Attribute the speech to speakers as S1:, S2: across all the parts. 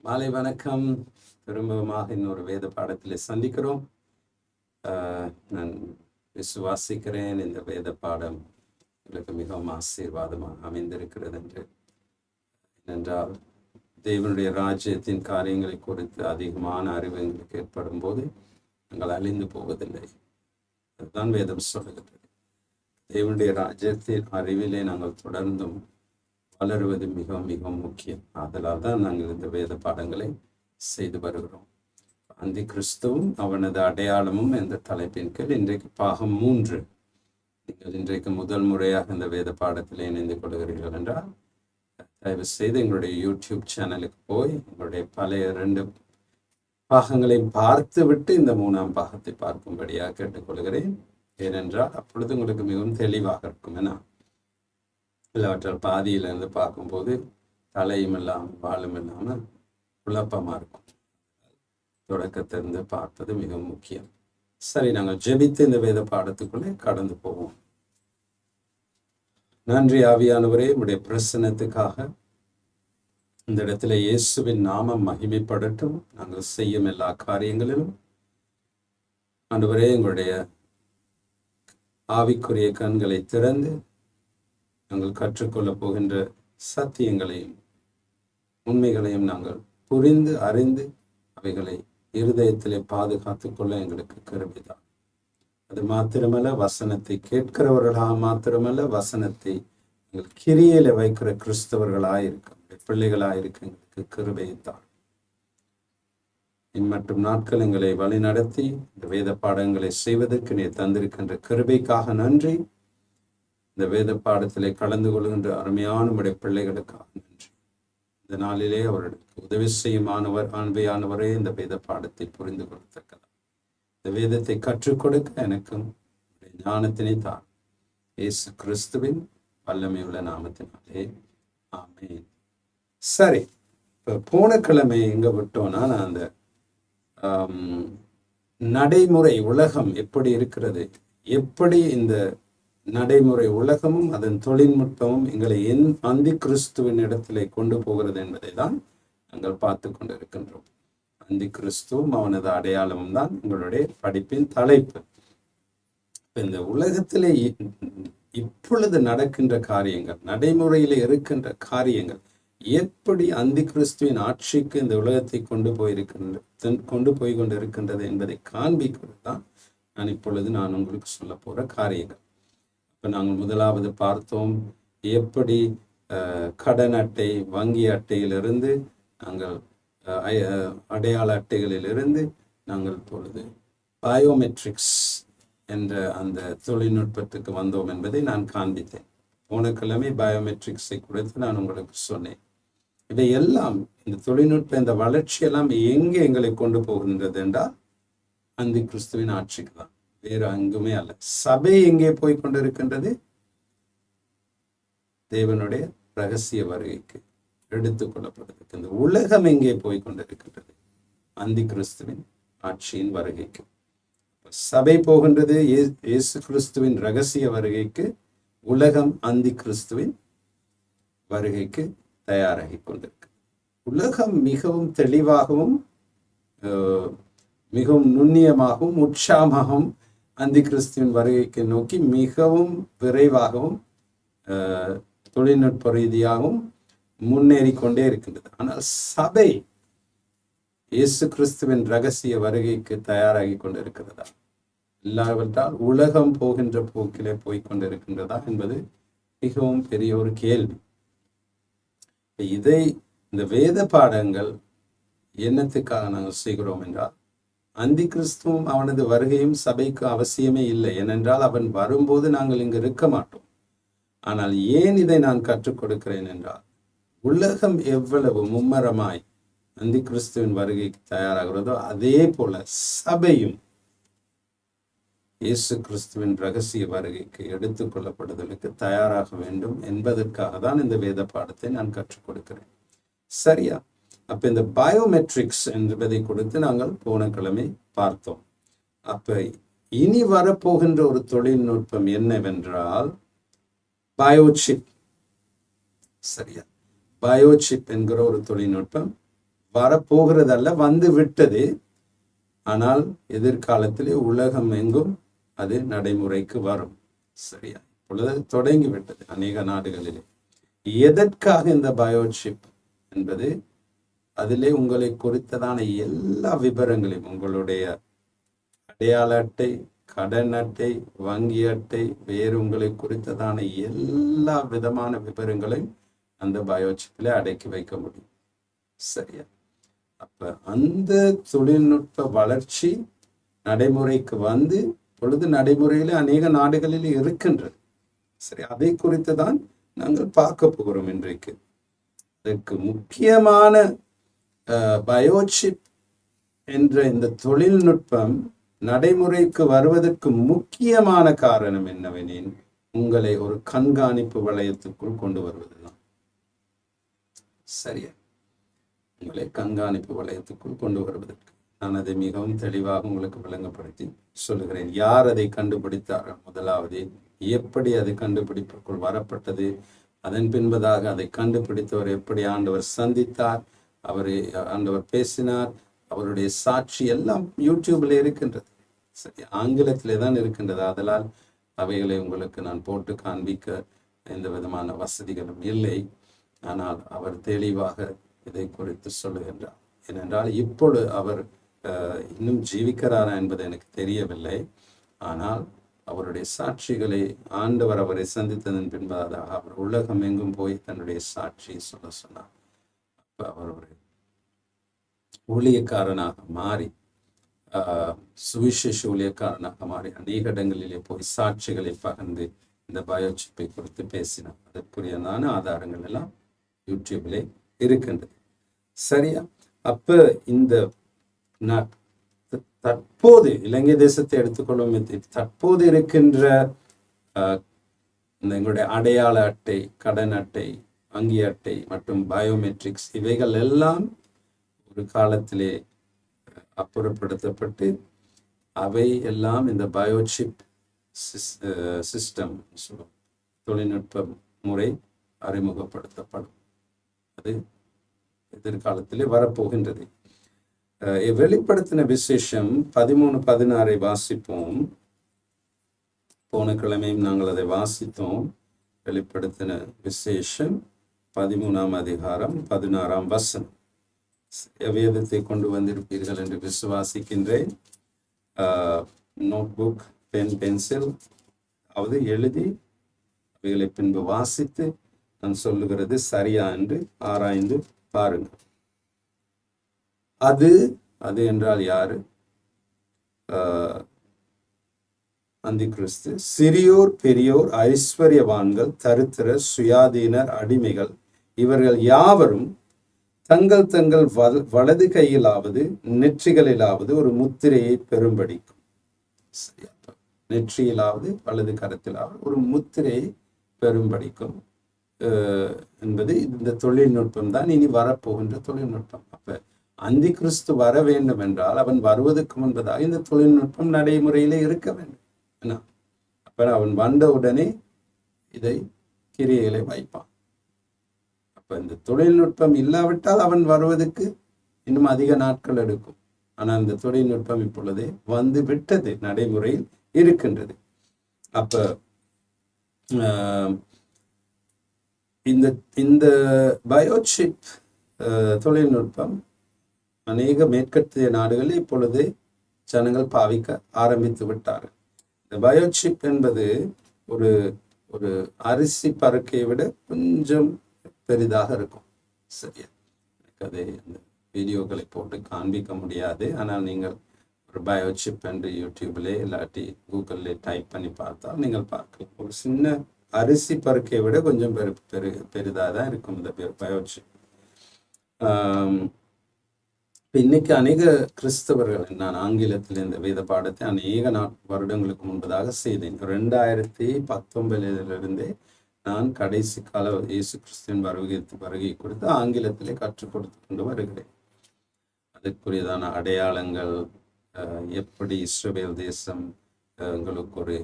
S1: மாலை வணக்கம். திரும்பமாக இன்னொரு வேத பாடத்தில் சந்திக்கிறோம். நான் விசுவாசிக்கிறேன் இந்த வேத பாடம் உங்களுக்கு மிகவும் ஆசீர்வாதமாக அமைந்திருக்கிறது ஏனென்றால் தேவனுடைய ராஜ்யத்தின் காரியங்களை குறித்து அதிகமான அறிவு எங்களுக்கு ஏற்படும் போது நாங்கள் அழிந்து போவதில்லை. அதுதான் வேதம் சொல்லுகிறது. தேவனுடைய ராஜ்யத்தின் அறிவிலே நாங்கள் தொடர்ந்தும் வளருவது மிகவும் மிகவும் முக்கியம். அதனால் தான் நாங்கள் இந்த வேத பாடங்களை செய்து வருகிறோம். அந்தி கிறிஸ்துவும் அவனது அடையாளமும் என்ற தலைப்பின் கீழ் இன்றைக்கு பாகம் 3. நீங்கள் இன்றைக்கு முதல் முறையாக இந்த வேத பாடத்தில் இணைந்து கொள்கிறீர்கள் என்றால் தயவு செய்து எங்களுடைய யூடியூப் சேனலுக்கு போய் எங்களுடைய பழைய 2 பாகங்களை பார்த்து விட்டு இந்த 3ஆம் பாகத்தை பார்க்கும்படியாக கேட்டுக்கொள்கிறேன். ஏனென்றால் அப்பொழுது உங்களுக்கு மிகவும் தெளிவாக இருக்கும். ஏன்னா இல்லாவற்றால் பாதியிலிருந்து பார்க்கும்போது தலையும் இல்லாமல் வாழும் இல்லாமல் குழப்பமாக இருக்கும். தொடக்கத்திலிருந்து பார்ப்பது மிகவும் முக்கியம். சரி, நாங்கள் ஜெபித்து இந்த வேத பாடத்துக்குள்ளே கடந்து போவோம். நன்றி ஆவியானவரே, உடைய பிரசன்னத்துக்காக. இந்த இடத்துல இயேசுவின் நாமம் மகிமைப்படட்டும். நாங்கள் செய்யும் எல்லா காரியங்களிலும் ஆண்டவரே எங்களுடைய ஆவிக்குரிய கண்களை திறந்து நாங்கள் கற்றுக்கொள்ளப் போகின்ற சத்தியங்களையும் உண்மைகளையும் நாங்கள் புரிந்து அறிந்து அவைகளை இருதயத்திலே பாதுகாத்துக் கொள்ள எங்களுக்கு கிருபைதான். அது மாத்திரமல்ல, வசனத்தை கேட்கிறவர்களாக மாத்திரமல்ல, வசனத்தை எங்கள் கிரியையில வைக்கிற கிறிஸ்தவர்களாயிருக்க பிள்ளைகளாயிருக்க எங்களுக்கு கிருபைதான். இம்மட்டும் நாட்கள் எங்களை வழி நடத்தி இந்த வேத பாடங்களை செய்வதற்கு நீ தந்திருக்கின்ற கிருபைக்காக நன்றி. இந்த வேத பாடத்திலே கலந்து கொள்கின்ற அருமையான உடைய பிள்ளைகளுக்காக நன்றி. இந்த நாளிலே அவர்களுக்கு உதவி செய்யுமானவர் அன்பையானவரே இந்த வேத பாடத்தை புரிந்து கொள்ளத்தக்கதா இந்த வேதத்தை கற்றுக் கொடுக்க எனக்கும் ஞானத்தினை தான் இயேசு கிறிஸ்துவின் வல்லமையுள்ள நாமத்தினாலே ஆமென். சரி, இப்போ போன கிழமை எங்க விட்டோம்னா, நான் அந்த நடைமுறை உலகம் எப்படி இருக்கிறது, எப்படி இந்த நடைமுறை உலகமும் அதன் தொழில்நுட்பமும் எங்களை அந்தி கிறிஸ்துவின் இடத்திலே கொண்டு போகிறது என்பதை தான் நாங்கள் பார்த்து கொண்டிருக்கின்றோம். அந்தி கிறிஸ்துவும் அவனது அடையாளமும் தான் எங்களுடைய படிப்பின் தலைப்பு. இந்த உலகத்திலே இப்பொழுது நடக்கின்ற காரியங்கள், நடைமுறையில் இருக்கின்ற காரியங்கள் எப்படி அந்தி கிறிஸ்துவின் ஆட்சிக்கு இந்த உலகத்தை கொண்டு போய் கொண்டிருக்கின்றது என்பதை காண்பிக்கிறது தான் நான் உங்களுக்கு சொல்ல போற காரியங்கள். இப்போ நாங்கள் முதலாவது பார்த்தோம் எப்படி கடன் அட்டை, வங்கி அட்டையிலிருந்து நாங்கள் அடையாள அட்டைகளிலிருந்து நாங்கள் இப்பொழுது பயோமெட்ரிக்ஸ் என்ற அந்த தொழில்நுட்பத்துக்கு வந்தோம் என்பதை நான் காண்பித்தேன். போன கிழமை பயோமெட்ரிக்ஸை குறித்து நான் உங்களுக்கு சொன்னேன். இவையெல்லாம் இந்த தொழில்நுட்ப இந்த வளர்ச்சியெல்லாம் எங்கே எங்களை கொண்டு போகின்றது என்றால் அந்தி கிறிஸ்துவின் ஆட்சிக்கு தான், வேறு அங்குமே அல்ல. சபை எங்கே போய் கொண்டிருக்கின்றது? தேவனுடைய ரகசிய வருகைக்கு எடுத்துக் கொள்ளப்படுறதுக்கு. இந்த உலகம் எங்கே போய் கொண்டிருக்கின்றது? அந்தி கிறிஸ்துவின் ஆட்சியின் வருகைக்கு. சபை போகின்றது இயேசு கிறிஸ்துவின் ரகசிய வருகைக்கு. உலகம் அந்தி கிறிஸ்துவின் வருகைக்கு தயாராகி கொண்டிருக்கு. உலகம் மிகவும் தெளிவாகவும் மிகவும் நுண்ணியமாகவும் உற்சாகமாகவும் அந்தி கிறிஸ்துவின் வருகைக்கு நோக்கி மிகவும் விரைவாகவும் தொழில்நுட்ப ரீதியாகவும் முன்னேறி கொண்டே இருக்கின்றது. ஆனால் சபை இயேசு கிறிஸ்துவின் ரகசிய வருகைக்கு தயாராகி கொண்டிருக்கிறதா, இல்லாவிட்டால் உலகம் போகின்ற போக்கிலே போய்கொண்டிருக்கின்றதா என்பது மிகவும் பெரிய ஒரு கேள்வி. இந்த வேத பாடங்கள் என்னத்துக்காக நாங்கள் செய்கிறோம் என்றால், அந்தி கிறிஸ்துவும் அவனது வருகையும் சபைக்கு அவசியமே இல்லை. ஏனென்றால் அவன் வரும்போது நாங்கள் இங்கு இருக்க மாட்டோம். ஆனால் ஏன் இதை நான் கற்றுக் கொடுக்கிறேன் என்றால், உலகம் எவ்வளவு மும்மரமாய் அந்தி கிறிஸ்துவின் வருகைக்கு தயாராகிறதோ அதே போல சபையும் இயேசு கிறிஸ்துவின் ரகசிய வருகைக்கு எடுத்துக் கொள்ளப்படுதலுக்கு தயாராக வேண்டும் என்பதற்காக தான் இந்த வேத பாடத்தை நான் கற்றுக் கொடுக்கிறேன். சரியா? அப்ப இந்த பயோமெட்ரிக்ஸ் என்பதை கொடுத்து நாங்கள் போன கிழமை பார்த்தோம். அப்ப இனி வரப்போகின்ற ஒரு தொழில்நுட்பம் என்னவென்றால் பயோசிப். சரியா? பயோசிப் என்கிற ஒரு தொழில்நுட்பம் வரப்போகிறதல்ல, வந்து விட்டது. ஆனால் எதிர்காலத்திலே உலகம் எங்கும் அது நடைமுறைக்கு வரும். சரியா? இப்பொழுது தொடங்கி விட்டது அநேக நாடுகளிலே. எதற்காக இந்த பயோசிப் என்பது, அதிலே உங்களை குறித்ததான எல்லா விவரங்களையும், உங்களுடைய அடையாள அட்டை, கடன் அட்டை, வங்கி அட்டை, வேறு உங்களை குறித்ததான எல்லா விதமான விவரங்களையும் அந்த பயோசிப்பிலே அடக்கி வைக்க முடியும். சரியா? அப்ப அந்த தொழில்நுட்ப வளர்ச்சி நடைமுறைக்கு வந்து பொழுது நடைமுறையில அநேக நாடுகளில் இருக்கின்றது. சரி, அதை குறித்து தான் நாங்கள் பார்க்க போகிறோம் இன்றைக்கு. அதற்கு முக்கியமான பயோசிப் என்ற இந்த தொழில்நுட்பம் நடைமுறைக்கு வருவதற்கு முக்கியமான காரணம் என்னவெனில், உங்களை ஒரு கண்காணிப்பு வளையத்துக்குள் கொண்டு வருவதுதான். சரியா? உங்களை கண்காணிப்பு வளையத்துக்குள் கொண்டு வருவதற்கு நான் அதை மிகவும் தெளிவாக உங்களுக்கு விளங்கப்படுத்தி சொல்லுகிறேன். யார் அதை கண்டுபிடித்தார்கள், முதலாவது எப்படி அது கண்டுபிடிப்புக்குள் வரப்பட்டது, அதன் பின்பதாக அதை கண்டுபிடித்தவர் எப்படி ஆண்டவர் சந்தித்தார், ஆண்டவர் பேசினார், அவருடைய சாட்சி எல்லாம் யூடியூப்ல இருக்கின்றது. சரி, ஆங்கிலத்திலே தான் இருக்கின்றது. அதனால் அவைகளை உங்களுக்கு நான் போட்டு காண்பிக்க எந்த விதமான வசதிகளும் இல்லை. ஆனால் அவர் தெளிவாக இதை குறித்து சொல்லுகின்றார். ஏனென்றால் இப்பொழுது அவர் இன்னும் ஜீவிக்கிறாரா என்பது எனக்கு தெரியவில்லை. ஆனால் அவருடைய சாட்சிகளை ஆண்டவர் அவரை சந்தித்ததன் பின்பதாக அவர் உலகம் எங்கும் போய் தன்னுடைய சாட்சியை சொல்ல சொன்னார். அப்ப அவர் ஒரு ஊழியக்காரனாக மாறி, சுவிசேஷ ஊழியக்காரனாக மாறி அநேக இடங்களிலே போய் சாட்சிகளை பகிர்ந்து இந்த பயோசிப்பை குறித்து பேசினார். அதற்குரியதான ஆதாரங்கள் எல்லாம் யூடியூப்ல இருக்கின்றது. சரியா? அப்ப இந்த தற்போது இலங்கை தேசத்தை எடுத்துக்கொள்ளும், தற்போது இருக்கின்ற இந்த எங்களுடைய அடையாள அட்டை, கடன் அட்டை, வங்கி அட்டை மற்றும் பயோமெட்ரிக்ஸ், இவைகள் எல்லாம் ஒரு காலத்திலே அப்புறப்படுத்தப்பட்டு அவை எல்லாம் இந்த பயோசிப் சிஸ்டம் தொழில்நுட்ப முறை அறிமுகப்படுத்தப்படும். அது எதிர்காலத்திலே வரப்போகின்றது. வெளிப்படுத்தின விசேஷம் 13:16 வாசிப்போம். போன கிழமையும் நாங்கள் அதை வாசித்தோம். வெளிப்படுத்தின விசேஷம் 13ஆம் அதிகாரம் 16ஆம் வசனம். வேதத்தை கொண்டு வந்திருப்பீர்கள் என்று விசுவாசிக்கின்றேன். நோட்புக், பென், பென்சில் அதாவது எழுதி அவைகளை பின்பு வாசித்து நான் சொல்லுகிறது சரியா என்று ஆராய்ந்து பாருங்கள். அது என்றால் யாரு? அந்தி கிறிஸ்து. சிறியோர் பெரியோர், ஐஸ்வர்யவான்கள், தரித்திரர், சுயாதீனர், அடிமைகள், இவர்கள் யாவரும் தங்கள் தங்கள் வலது கையிலாவது நெற்றிகளிலாவது ஒரு முத்திரையை பெறும்படிக்கும். நெற்றியிலாவது வலது கரத்திலாவது ஒரு முத்திரையை பெறும்படிக்கும் என்பது இந்த தொழில்நுட்பம் தான் இனி வரப்போகின்ற தொழில்நுட்பம். அப்ப அந்தி கிறிஸ்து வர வேண்டும் என்றால் அவன் வருவதற்கு முன்பதாக இந்த தொழில்நுட்பம் நடைமுறையிலே இருக்க வேண்டும். அப்ப அவன் வந்த உடனே இதை கிரியைகளை வைப்பான். அப்ப இந்த தொழில்நுட்பம் இல்லாவிட்டால் அவன் வருவதற்கு இன்னும் அதிக நாட்கள் எடுக்கும். ஆனால் இந்த தொழில்நுட்பம் இப்பொழுதே வந்து விட்டது, நடைமுறையில் இருக்கின்றது. அப்ப இந்த பயோசிப் தொழில்நுட்பம் அநேக மேற்கத்திய நாடுகளில் இப்பொழுது ஜனங்கள் பாவிக்க ஆரம்பித்து விட்டார்கள். இந்த பயோசிப் என்பது ஒரு ஒரு அரிசி பருக்கையை விட கொஞ்சம் பெரிதாக இருக்கும். சரியா? எனக்கு அதை அந்த வீடியோக்களை போட்டு காண்பிக்க முடியாது. ஆனால் நீங்கள் ஒரு பயோசிப் என்று யூடியூப்ல இல்லாட்டி கூகுள்ல டைப் பண்ணி பார்த்தால் நீங்கள் பார்க்கலாம். ஒரு சின்ன அரிசி பருக்கையை விட கொஞ்சம் பெரிதாக தான் இருக்கும் இந்த பயோசிப். இன்னைக்கு அநேக கிறிஸ்தவர்கள், நான் ஆங்கிலத்தில் இந்த வேத பாடத்தை அநேக வருடங்களுக்கு முன்பதாக செய்தேன். 2019 நான் கடைசி கால இயேசு கிறிஸ்துவின் வருகை குறித்து ஆங்கிலத்திலே கற்றுக் கொடுத்து கொண்டு வருகிறேன். அதற்குரியதான அடையாளங்கள், எப்படி இஸ்ரவேல் தேசம் உங்களுக்கு ஒரு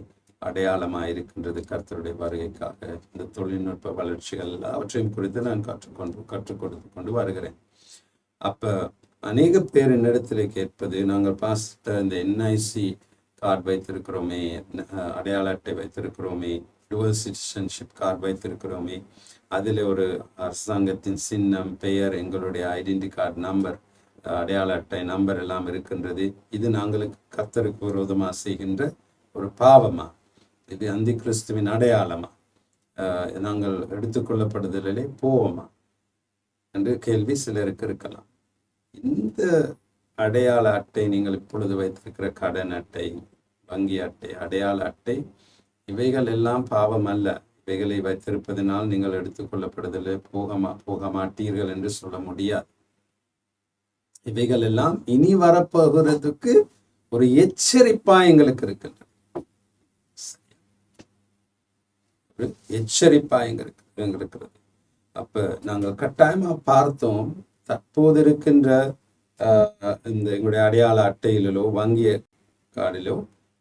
S1: அடையாளமாக இருக்கின்றது கர்த்தருடைய வருகைக்காக, இந்த தொழில்நுட்ப வளர்ச்சிகள் அவற்றையும் குறித்து நான் கற்றுக் கொடுத்து கொண்டு வருகிறேன். அப்ப அநேக பேர் என்னிடத்துல கேட்பது, நாங்கள் பாஸ்டர் இந்த என்ஐசி கார்டு வைத்திருக்கிறோமே, அடையாள அட்டை வைத்திருக்கிறோமே, டுவல் சிட்டிசன்ஷிப் கார்டு வைத்திருக்கிறோமே, அதில் ஒரு அரசாங்கத்தின் சின்னம், பெயர், எங்களுடைய ஐடென்டி கார்டு நம்பர், அடையாள அட்டை நம்பர் எல்லாம் இருக்கின்றது. இது நாங்களுக்கு கர்த்தருக்கு விரோதமாக செய்கின்ற ஒரு பாவமா? இது அந்தி கிறிஸ்துவின் அடையாளமா? நாங்கள் எடுத்துக்கொள்ளப்படுதலே போவோமா என்று கேள்வி சிலருக்கு இருக்கலாம். இந்த அடையாள அட்டை, நீங்கள் இப்பொழுது வைத்திருக்கிற கடன் அட்டை, வங்கி அட்டை, அடையாள அட்டை, இவைகள் எல்லாம் பாவம் அல்ல. இவைகளை வைத்திருப்பதனால் நீங்கள் எடுத்துக்கொள்ளப்படுதலே போக மாட்டீர்கள் என்று சொல்ல முடியாது. இவைகள் எல்லாம் இனி வரப்போகிறதுக்கு ஒரு எச்சரிப்பா எங்களுக்கு இருக்கின்றது. எச்சரிப்பா எங்களுக்கு இருக்கிறது. அப்ப நாங்கள் கட்டாயமா பார்த்தோம், தற்போது இருக்கின்ற இந்த எங்களுடைய அடையாள அட்டையிலோ வங்கி கார்டிலோ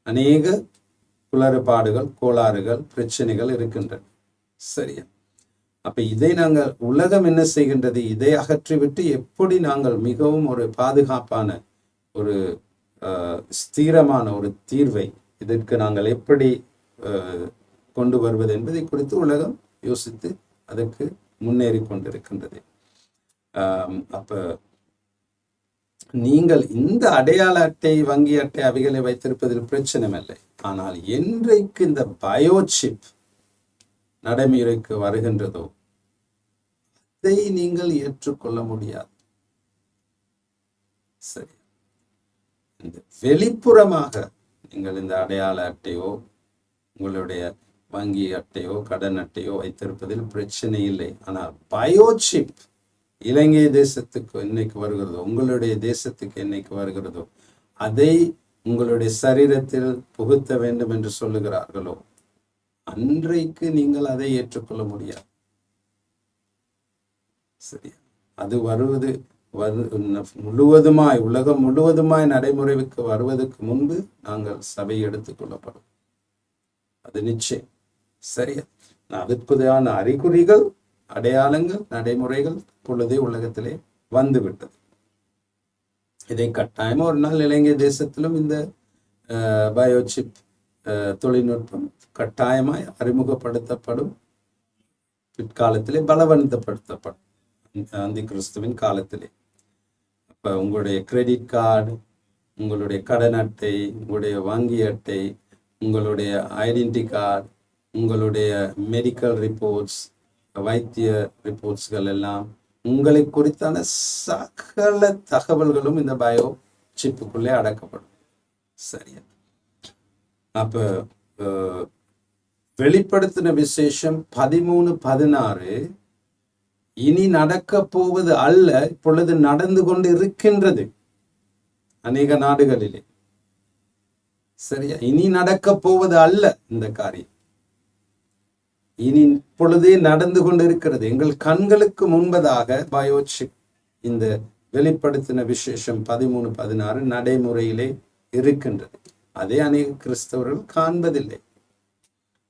S1: அநேக குளறுபாடுகள், கோளாறுகள், பிரச்சனைகள் இருக்கின்றன. சரியா? அப்ப இதை நாங்கள், உலகம் என்ன செய்கின்றது, இதை அகற்றிவிட்டு எப்படி நாங்கள் மிகவும் ஒரு பாதுகாப்பான ஒரு ஸ்திரமான ஒரு தீர்வை இதற்கு நாங்கள் எப்படி கொண்டு வருவது என்பதை குறித்து உலகம் யோசித்து அதற்கு முன்னேறி கொண்டிருக்கின்றது. அப்ப நீங்கள் இந்த அடையாள அட்டை, வங்கி அட்டை அவைகளை வைத்திருப்பதில் பிரச்சனை இல்லை. ஆனால் என்றைக்கு இந்த பயோசிப் நடைமுறைக்கு வருகின்றதோ அதை நீங்கள் ஏற்றுக்கொள்ள முடியாது. சரி, இந்த வெளிப்புறமாக நீங்கள் இந்த அடையாள அட்டையோ உங்களுடைய வங்கி அட்டையோ கடன் அட்டையோ வைத்திருப்பதில் பிரச்சனை இல்லை. ஆனால் பயோசிப் இலங்கை தேசத்துக்கு என்னைக்கு வருகிறதோ, உங்களுடைய தேசத்துக்கு என்னைக்கு வருகிறதோ, அதை உங்களுடைய சரீரத்தில் புகுத்த வேண்டும் என்று சொல்லுகிறார்களோ அன்றைக்கு நீங்கள் அதை ஏற்றுக்கொள்ள முடியாது. சரி, அது வருவது முழுவதுமாய், உலகம் முழுவதுமாய் நடைமுறைக்கு வருவதற்கு முன்பு நாங்கள் சபை எடுத்துக்கொள்ளப்படும், அது நிச்சயம். சரியா? அதற்குதான அறிகுறிகள், அடையாளங்கள், நடைமுறைகள் பொழுதே உலகத்திலே வந்துவிட்டது. இதை கட்டாயமா ஒரு நாள் இலங்கை தேசத்திலும் இந்த பயோசிப் தொழில்நுட்பம் கட்டாயமாய் அறிமுகப்படுத்தப்படும், பிற்காலத்திலே பலவந்தப்படுத்தப்படும் அந்தி கிறிஸ்துவின் காலத்திலே. அப்ப உங்களுடைய கிரெடிட் கார்டு, உங்களுடைய கடன் அட்டை, உங்களுடைய வங்கி அட்டை, உங்களுடைய ஐடென்டி கார்டு, உங்களுடைய மெடிக்கல் ரிப்போர்ட்ஸ், வைத்திய ரிப்போர்ட்ஸ்கள் எல்லாம், உங்களை குறித்தான சகல தகவல்களும் இந்த பயோ சிப்புக்குள்ளே அடக்கப்படும். சரியா? அப்ப வெளிப்படுத்தின விசேஷம் 13:16 இனி நடக்க போவது அல்ல, இப்பொழுது நடந்து கொண்டு இருக்கின்றது அநேக நாடுகளிலே. சரியா? இனி நடக்க போவது அல்ல இந்த காரியம், இனி இப்பொழுதே நடந்து கொண்டு இருக்கிறது. எங்கள் கண்களுக்கு முன்பதாக பயோசிப், இந்த வெளிப்படுத்தின விசேஷம் 13:16 நடைமுறையிலே இருக்கின்றது. அதே அநேக கிறிஸ்தவர்கள் காண்பதில்லை.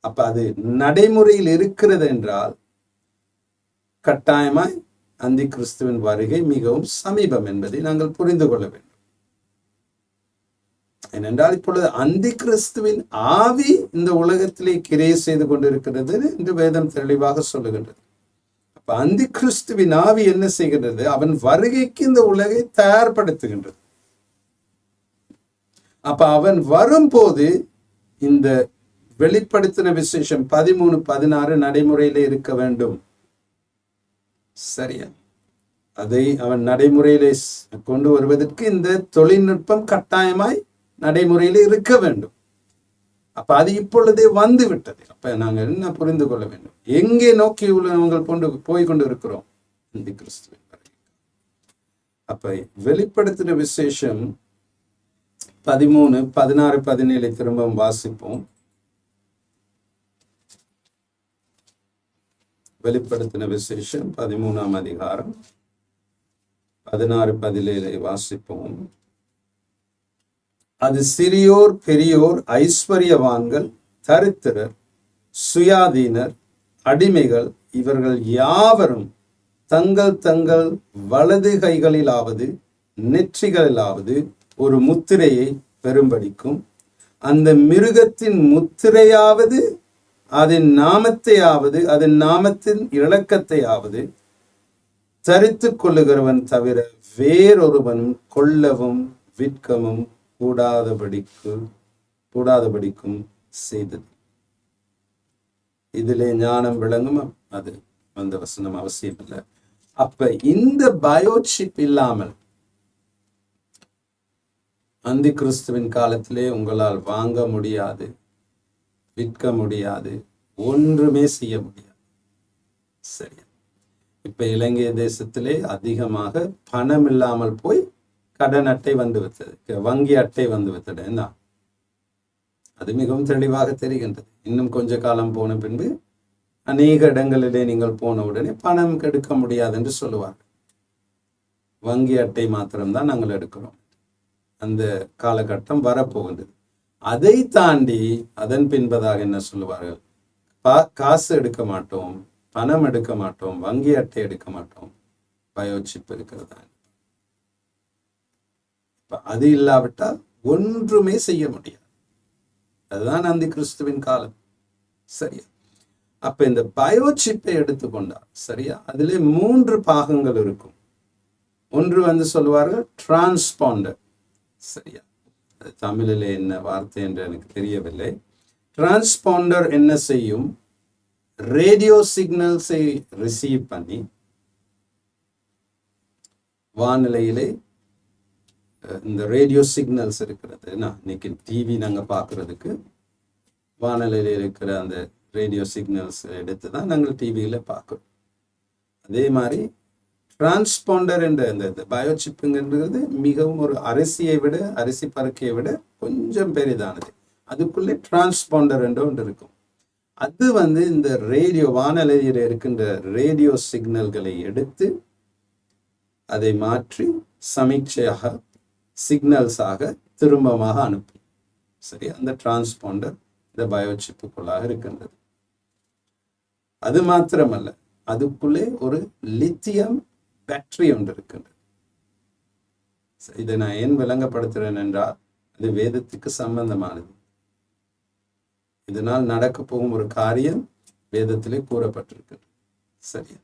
S1: அப்ப அது நடைமுறையில் இருக்கிறது என்றால் கட்டாயமாய் அந்தி கிறிஸ்துவின் வருகை மிகவும் சமீபம் என்பதை நாங்கள் புரிந்து கொள்ள வேண்டும். ஏனென்றால் இப்பொழுது அந்தி கிறிஸ்துவின் ஆவி இந்த உலகத்திலே கிரியை செய்து கொண்டிருக்கிறது என்று வேதம் தெளிவாக சொல்லுகின்றது. அப்ப அந்தி கிறிஸ்துவின் ஆவி என்ன செய்கின்றது? அவன் வருகைக்கு இந்த உலகை தயார்படுத்துகின்றது. அப்ப அவன் வரும்போது இந்த வெளிப்படுத்தின விசேஷம் 13:16 நடைமுறையிலே இருக்க வேண்டும். சரியா? அதை அவன் நடைமுறையிலே கொண்டு வருவதற்கு இந்த தொழில்நுட்பம் கட்டாயமாய் நடைமுறையிலே இருக்க வேண்டும். அப்ப அது இப்பொழுதே வந்து விட்டது. அப்ப நாங்கள் என்ன புரிந்து கொள்ள வேண்டும்? எங்கே நோக்கி நாங்கள் போய்கொண்டு இருக்கிறோம்? அந்தி கிறிஸ்துவின் வருகை. அப்ப வெளிப்படுத்தின விசேஷம் 13:16-17 திரும்பவும் வாசிப்போம். வெளிப்படுத்தின விசேஷம் 13ஆம் அதிகாரம் 16-17 வாசிப்போம். அது சிறியோர், பெரியோர், ஐஸ்வர்யவான்கள், தரித்திரர், சுயாதீனர், அடிமைகள், இவர்கள் யாவரும் தங்கள் தங்கள் வலது கைகளிலாவது நெற்றிகளிலாவது ஒரு முத்திரையை பெறும்படிக்கும் அந்த மிருகத்தின் முத்திரையாவது அதன் நாமத்தையாவது அதன் நாமத்தின் இலக்கத்தையாவது தரித்து கொள்ளுகிறவன் தவிர வேறொருவனும் கொல்லவும் விற்கவும் கூடாதபடிக்கும் செய்தது. இதிலே ஞானம் விளங்கும். அது அந்த வசனம் அவசியம் இல்லை. அப்ப இந்த பயோசிப் இல்லாமல் அந்தி கிறிஸ்துவின் காலத்திலே உங்களால் வாங்க முடியாது, விற்க முடியாது, ஒன்றுமே செய்ய முடியாது. சரியா? இப்ப இலங்கை தேசத்திலே அதிகமாக பணம் இல்லாமல் போய் கடன் அட்டை வந்து விட்டது, வங்கி அட்டை வந்து விட்டது. என்ன அது மிகவும் தெளிவாக தெரிகின்றது. இன்னும் கொஞ்ச காலம் போன பின்பு அநேக இடங்களிலே நீங்கள் போன உடனே பணம் எடுக்க முடியாது என்று சொல்லுவார்கள். வங்கி அட்டை மாத்திரம்தான் நாங்கள் எடுக்கிறோம். அந்த காலகட்டம் வரப்போகின்றது. அதை தாண்டி அதன் பின்பதாக என்ன சொல்லுவார்கள்? காசு எடுக்க மாட்டோம், பணம் எடுக்க மாட்டோம், வங்கி அட்டை எடுக்க மாட்டோம், பயோசிப் இருக்கிறதா? அது இல்லாவிட்டால் ஒன்றுமே செய்ய முடியாது. அதுதான் அந்தி கிறிஸ்துவின் காலம். சரியா? அப்ப இந்த பயோசிப்பை எடுத்துக்கொண்டால் சரியா, அதிலே 3 பாகங்கள் இருக்கும். ஒன்று வந்து சொல்லுவார்கள் டிரான்ஸ்பாண்டர். சரியா? அது தமிழிலே என்ன வார்த்தை என்று எனக்கு தெரியவில்லை. டிரான்ஸ்பாண்டர் என்ன செய்யும்? ரேடியோ சிக்னல்ஸை ரிசீவ் பண்ணி வானிலையிலே இந்த ரேடியோ சிக்னல்ஸ் இருக்கிறது. இன்னைக்கு டிவி நாங்கள் பார்க்கறதுக்கு வானிலையில் இருக்கிற அந்த ரேடியோ சிக்னல்ஸ் எடுத்து தான் நாங்கள் டிவியில் பார்க்குறோம். அதே மாதிரி டிரான்ஸ்பாண்டர் என்ற இந்த பயோசிப்புங்கிறது மிகவும் ஒரு அரிசி பருக்கையை விட கொஞ்சம் பெரிதானது. அதுக்குள்ளே டிரான்ஸ்பாண்டர் என்ற ஒன்று இருக்கும். அது வந்து இந்த ரேடியோ வானிலையில் இருக்கின்ற ரேடியோ சிக்னல்களை எடுத்து அதை மாற்றி சமீட்சையாக சிக்னல்ஸாக திரும்பமாக அனுப்பும். சரி, அந்த டிரான்ஸ்பாண்டர் இந்த பயோசிப்புக்குள்ளாக இருக்கின்றது. அது மாத்திரமல்ல, அதுக்குள்ளே ஒரு லித்தியம் பேட்டரி ஒன்று இருக்கின்றது. இதை நான் ஏன் விளங்கப்படுத்துறேன் என்றால், அது வேதத்துக்கு சம்பந்தமானது. இதனால் நடக்க போகும் ஒரு காரியம் வேதத்திலே கூறப்பட்டிருக்கிறது. சரியா?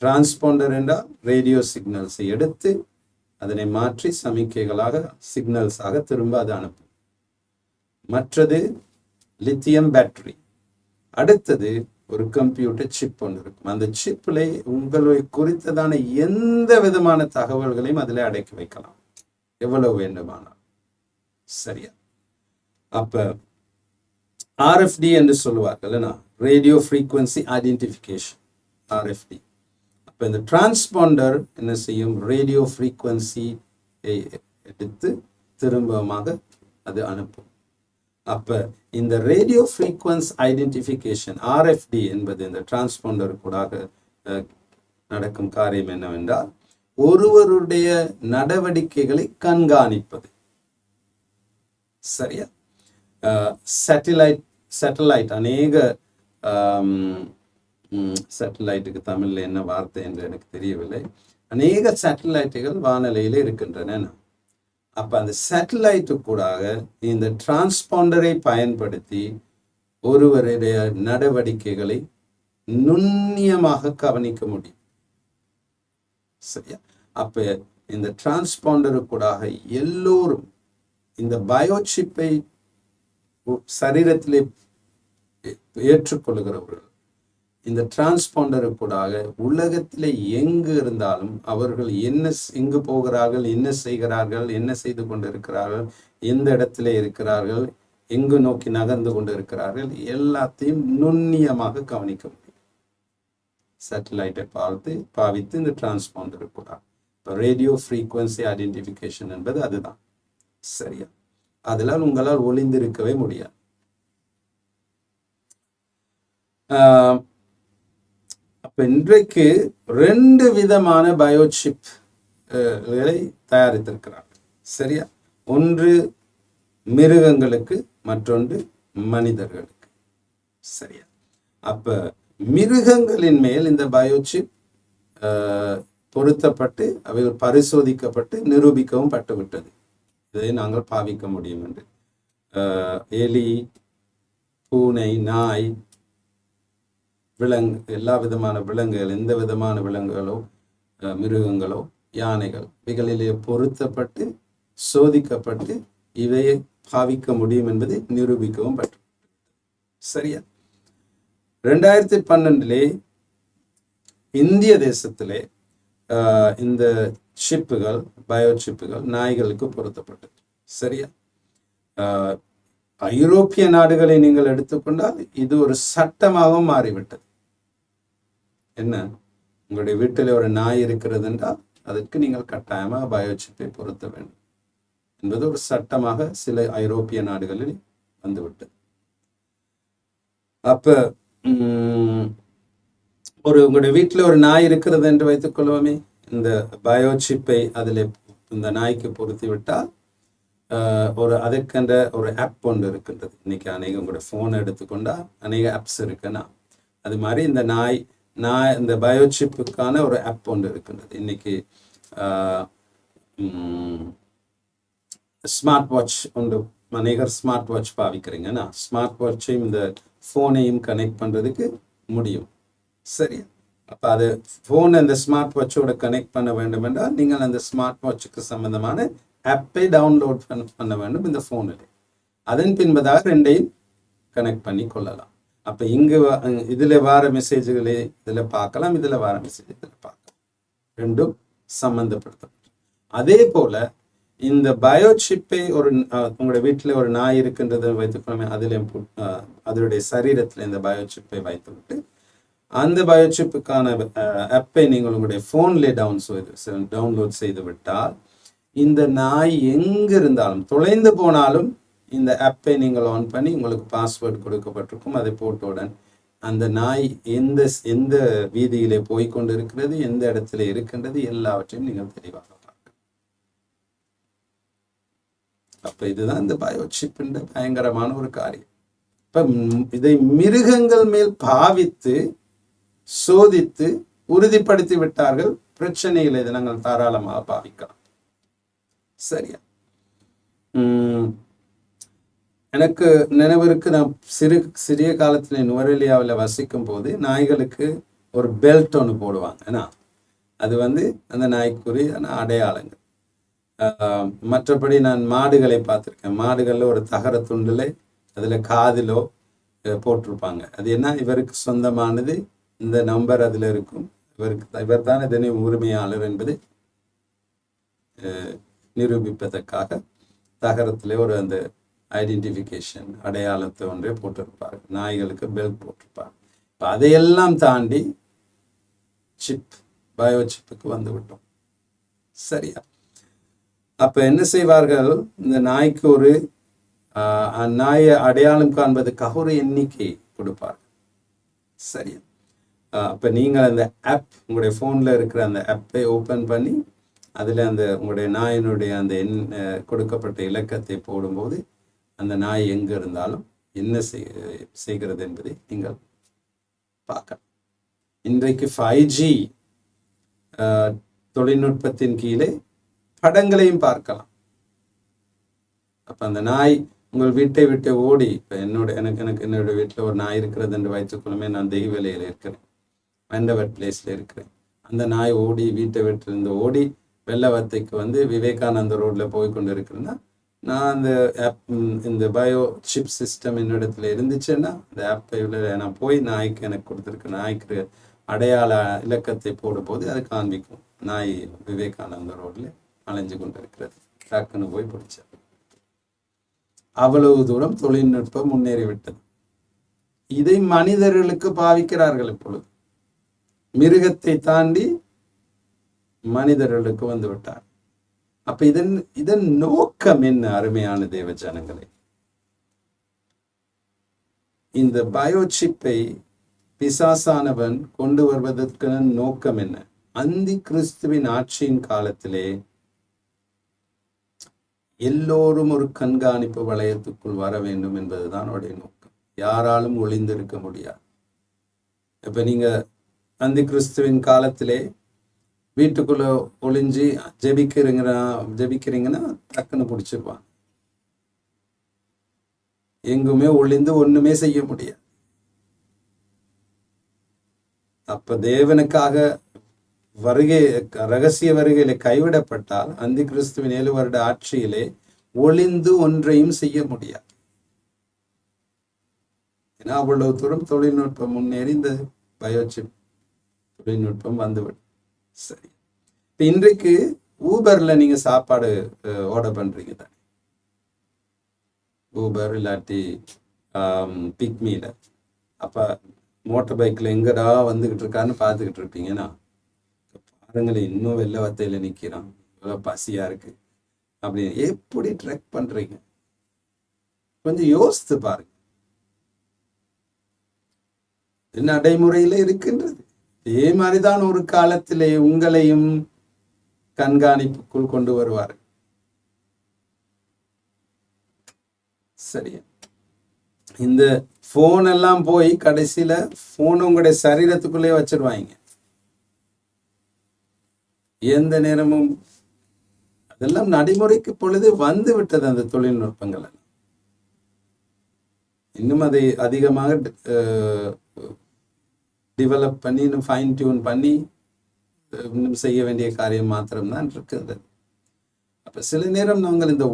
S1: டிரான்ஸ்பாண்டர் என்றால் ரேடியோ சிக்னல்ஸை எடுத்து அதனை மாற்றி சமிக்கைகளாக சிக்னல்ஸாக திரும்ப அது அனுப்பும். மற்றது லித்தியம் பேட்டரி. அடுத்தது ஒரு கம்ப்யூட்டர் சிப் ஒன்று இருக்கும். அந்த சிப்பில் உங்களை குறித்ததான எந்த விதமான தகவல்களையும் அதில் அடக்கி வைக்கலாம், எவ்வளவு வேண்டுமானால். சரியா? அப்ப RFD என்று சொல்லுவார்கள், ரேடியோ ஃப்ரீக்வன்சி ஐடென்டிஃபிகேஷன், RFD. அப்போ இந்த டிரான்ஸ்பாண்டர் என்ன செய்யும்? ரேடியோ ஃப்ரீக்வன்சி எடுத்து திரும்பமாக அது அனுப்பும். அப்ப இந்த ரேடியோ ஃப்ரீக்வன்சி ஐடென்டிஃபிகேஷன் RFD என்பது இந்த டிரான்ஸ்பாண்டர் கூட நடக்கும் காரியம் என்னவென்றால், ஒருவருடைய நடவடிக்கைகளை கண்காணிப்பது. சரியா? சேட்டலைட் அநேக சேட்டலைட்டுக்கு தமிழில் என்ன வார்த்தை என்று எனக்கு தெரியவில்லை. அநேக சேட்டலைட்டுகள் வானிலையில் இருக்கின்றன. அப்ப அந்த சேட்டலைட்டு கூட இந்த டிரான்ஸ்பாண்டரை பயன்படுத்தி ஒருவருடைய நடவடிக்கைகளை நுண்ணியமாக கவனிக்க முடியும். சரியா? அப்ப இந்த டிரான்ஸ்பாண்டரு கூட எல்லோரும் இந்த பயோசிப்பை சரீரத்திலே ஏற்றுக்கொள்கிறவர்கள் இந்த டிரான்ஸ்பாண்டரு கூட உலகத்திலே எங்கு இருந்தாலும் அவர்கள் எங்கு போகிறார்கள், என்ன செய்கிறார்கள், என்ன செய்து கொண்டு இருக்கிறார்கள், எந்த இடத்துல இருக்கிறார்கள், எங்கு நோக்கி நகர்ந்து கொண்டு இருக்கிறார்கள், எல்லாத்தையும் நுண்ணியமாக கவனிக்க முடியும். சேட்டலைட்டை பாவித்து இந்த டிரான்ஸ்பாண்டரு கூட. இப்போ ரேடியோ ஃப்ரீக்வன்சி ஐடென்டிஃபிகேஷன் என்பது அதுதான். சரியா? அதனால் உங்களால் ஒளிந்திருக்கவே முடியாது. அப்ப இன்றைக்கு 2 விதமான பயோசிப்களை தயாரித்திருக்கிறார்கள். சரியா? ஒன்று மிருகங்களுக்கு, மற்றொன்று மனிதர்களுக்கு. சரியா? அப்ப மிருகங்களின் மேல் இந்த பயோசிப் பொருத்தப்பட்டு அவைகள் பரிசோதிக்கப்பட்டு நிரூபிக்கவும் பட்டுவிட்டது. இதை நாங்கள் பாவிக்க முடியும் என்று. எலி, பூனை, நாய், விலங்கு, எல்லா விதமான விலங்குகள், எந்த விதமான விலங்குகளோ மிருகங்களோ யானைகள் இவைகளிலே பொருத்தப்பட்டு சோதிக்கப்பட்டு இவையை பாவிக்க முடியும் என்பதை நிரூபிக்கவும் பட்டு. சரியா? 2012 இந்திய தேசத்திலே இந்த சிப்புகள், பயோசிப்புகள் நாய்களுக்கு பொருத்தப்பட்டது. சரியா? ஐரோப்பிய நாடுகளை நீங்கள் எடுத்துக்கொண்டால் இது ஒரு சட்டமாகவும் மாறிவிட்டது. என்ன, உங்களுடைய வீட்டில் ஒரு நாய் இருக்கிறது என்றால் அதற்கு நீங்கள் கட்டாயமாக பயோசிப்பை பொருத்த வேண்டும் என்பது ஒரு சட்டமாக சில ஐரோப்பிய நாடுகளில் வந்துவிட்டது. அப்ப உங்களுடைய வீட்டில் ஒரு நாய் இருக்கிறது என்று வைத்துக் கொள்வோமே, இந்த பயோசிப்பை அதில் இந்த நாய்க்கு பொருத்தி விட்டால் அதற்கென்ற ஒரு ஆப் ஒன்று இருக்கின்றது. இன்னைக்கு அநேக உங்களுடைய ஃபோனை எடுத்துக்கொண்டா அநேக ஆப்ஸ் இருக்குன்னா அது மாதிரி இந்த இந்த பயோசிப்புக்கான ஒரு ஆப் ஒன்று இருக்கின்றது. இன்னைக்கு ஸ்மார்ட் வாட்ச் ஒன்று, அநேகர் ஸ்மார்ட் வாட்ச் பாவிக்கிறீங்கன்னா ஸ்மார்ட் வாட்சையும் இந்த ஃபோனையும் கனெக்ட் பண்ணுறதுக்கு முடியும். சரி, அப்போ அது ஃபோனை இந்த ஸ்மார்ட் வாட்சோட கனெக்ட் பண்ண வேண்டும் என்றால் நீங்கள் அந்த ஸ்மார்ட் வாட்சுக்கு சம்பந்தமான ஆப்பை டவுன்லோட் பண்ண வேண்டும் இந்த ஃபோனில். அதன் பின்பதாக ரெண்டையும் கனெக்ட் பண்ணி கொள்ளலாம். அப்போ இதில் வார மெசேஜ்களை இதில் பார்க்கலாம், இதில் வார மெசேஜ் இதில் பார்க்கலாம், ரெண்டும் சம்பந்தப்படுத்தப்படும். அதே போல இந்த பயோசிப்பை உங்களுடைய வீட்டில் ஒரு நாய் இருக்கின்றதை வைத்துக்கொள்ளுமே, அதனுடைய சரீரத்தில் இந்த பயோசிப்பை வைத்துவிட்டு அந்த பயோசிப்புக்கான ஆப்பை நீங்கள் உங்களுடைய ஃபோன்லேயே டவுன்லோட் செய்து விட்டால் இந்த நாய் எங்க இருந்தாலும் தொலைந்து போனாலும் இந்த ஆப்பை நீங்கள் ஆன் பண்ணி உங்களுக்கு பாஸ்வேர்டு கொடுக்கப்பட்டிருக்கும். அதை போட்டவுடன் அந்த நாய் எந்த வீதியிலே போய்கொண்டு இருக்கிறது, எந்த இடத்துல இருக்கின்றது, எல்லாவற்றையும் நீங்கள் தெளிவாக பார்க்கலாம். அப்ப இதுதான் இந்த பயோசிப்பின் பயங்கரமான ஒரு காரியம். இப்ப இதை மிருகங்கள் மேல் பாவித்து சோதித்து உறுதிப்படுத்தி விட்டார்கள். பிரச்சனைகளை இதை நாங்கள் தாராளமாக பாவிக்கலாம். சரியா? எனக்கு நினைவிற்கு, நான் சிறிய காலத்தில் நுவரெலியாவில் வசிக்கும் போது நாய்களுக்கு ஒரு பெல்ட் ஒன்று போடுவாங்க. ஏன்னா அது அந்த நாய்க்குரிய அடையாளங்கள். மற்றபடி நான் மாடுகளை பார்த்துருக்கேன். மாடுகளில் ஒரு தகர துண்டில் அதில் காதிலோ போட்டிருப்பாங்க. அது என்ன, இவருக்கு சொந்தமானது, இந்த நம்பர் அதில் இருக்கும், இவர் தான் இதனை உரிமையாளர் என்பது நிரூபிப்பதற்காக தகரத்திலே ஒரு அந்த ஐடென்டிஃபிகேஷன் அடையாளத்தை ஒன்றே போட்டிருப்பார். நாய்களுக்கு பெல்ட் போட்டிருப்பார். இப்போ அதையெல்லாம் தாண்டி பயோசிப்புக்கு வந்து விட்டோம். சரியா? அப்ப என்ன செய்வார்கள், இந்த நாய்க்கு ஒரு நாயை அடையாளம் காண்பதற்காக ஒரு எண்ணிக்கை கொடுப்பார். சரியா? அப்ப நீங்கள் அந்த ஆப், உங்களுடைய போன்ல இருக்கிற அந்த ஆப்பை ஓபன் பண்ணி அதில் உங்களுடைய நாயினுடைய அந்த கொடுக்கப்பட்ட இலக்கத்தை போடும்போது அந்த நாய் எங்கே இருந்தாலும் என்ன செய்கிறது என்பதை நீங்கள் பார்க்கலாம். இன்றைக்கு 5G தொழில்நுட்பத்தின் கீழே படங்களையும் பார்க்கலாம். அப்போ அந்த நாய் உங்கள் வீட்டை விட்டு ஓடி, இப்போ என்னோட வீட்டில் ஒரு நாய் இருக்கிறது என்று வைத்துக்கொள்ளுமே, நான் தெய்வலையில் இருக்கிறேன், மெண்டவர் பிளேஸில் இருக்கிறேன். அந்த நாய் ஓடி வீட்டை விட்டிருந்து ஓடி வெள்ளவத்தைக்கு விவேகானந்த ரோட்டில் போய் கொண்டு இருக்கிறேன்னா, நான் அந்த ஆப், இந்த பயோ சிப் சிஸ்டம் என்னிடத்துல இருந்துச்சுன்னா அந்த ஆப்பை நான் போய் நாய்க்கு எனக்கு கொடுத்துருக்க நாய்க்கு அடையாள இலக்கத்தை போடும்போது அது காண்பிக்கும் நாய் விவேகானந்த ரோட்ல அலைஞ்சு கொண்டு இருக்கிறது. டக்குன்னு போய் பிடிச்சது. அவ்வளவு தூரம் தொழில்நுட்பம் முன்னேறிவிட்டது. இதை மனிதர்களுக்கு பாவிக்கிறார்கள். இப்பொழுது மிருகத்தை தாண்டி மனிதர்களுக்கு வந்து விட்டார். அப்ப இதன் நோக்கம் என்ன? அருமையான தேவ ஜனங்களே, இந்த பயோசிப்பை பிசாசானவன் கொண்டு வருவதற்கான நோக்கம் என்ன? அந்தி கிறிஸ்துவின் ஆட்சியின் காலத்திலே எல்லோரும் ஒரு கண்காணிப்பு வளையத்துக்குள் வர வேண்டும் என்பதுதான் அவருடைய நோக்கம். யாராலும் ஒளிந்திருக்க முடியாது. இப்ப நீங்க அந்தி கிறிஸ்துவின் காலத்திலே வீட்டுக்குள்ள ஒளிஞ்சு ஜெபிக்கிறீங்கன்னா டக்குன்னு பிடிச்சிருவாங்க. எங்குமே ஒளிந்து ஒண்ணுமே செய்ய முடியாது. அப்ப தேவனுக்காக ரகசிய வருகையிலே கைவிடப்பட்டால் அந்த கிறிஸ்துவின் 7 வருட ஆட்சியிலே ஒளிந்து ஒன்றையும் செய்ய முடியாது. ஏன்னா அவ்வளவு தூரம் தொழில்நுட்பம் முன்னேறி இந்த பயோசிப் தொழில்நுட்பம் வந்துவிடும். சரி, இப்ப இன்றைக்கு ஊபர்ல நீங்க சாப்பாடு ஆர்டர் பண்றீங்க தானே, ஊபர் இல்லாட்டி பிக்மீல. அப்ப மோட்டர் பைக்ல எங்கடா வந்துகிட்டு இருக்கான்னு பார்த்துக்கிட்டு இருப்பீங்கன்னா, பாருங்களேன் இன்னும் வெள்ள வத்தையில நிக்கிறான், இவ்வளவு பசியா இருக்கு அப்படின்னு எப்படி ட்ரெக் பண்றீங்க? கொஞ்சம் யோசித்து பாருங்க. நடைமுறையில இருக்கின்றது. இதே மாதிரிதான் ஒரு காலத்திலே உங்களையும் கண்காணிப்புக்குள் கொண்டு வருவார். சரியா? இந்த போன் எல்லாம் போய் கடைசியில போன் உங்களுடைய சரீரத்துக்குள்ளே வச்சிருவாங்க. எந்த நேரமும் அதெல்லாம் நடைமுறைக்கு பொழுது வந்து விட்டது. அந்த தொழில்நுட்பங்கள் இன்னும் அதை அதிகமாக டெவலப் பண்ணி இன்னும் ஃபைன் டியூன் பண்ணி இன்னும் செய்ய வேண்டிய காரியம் மாத்திரம்தான் இருக்குது. அப்ப சில நேரம் நாங்கள் இந்த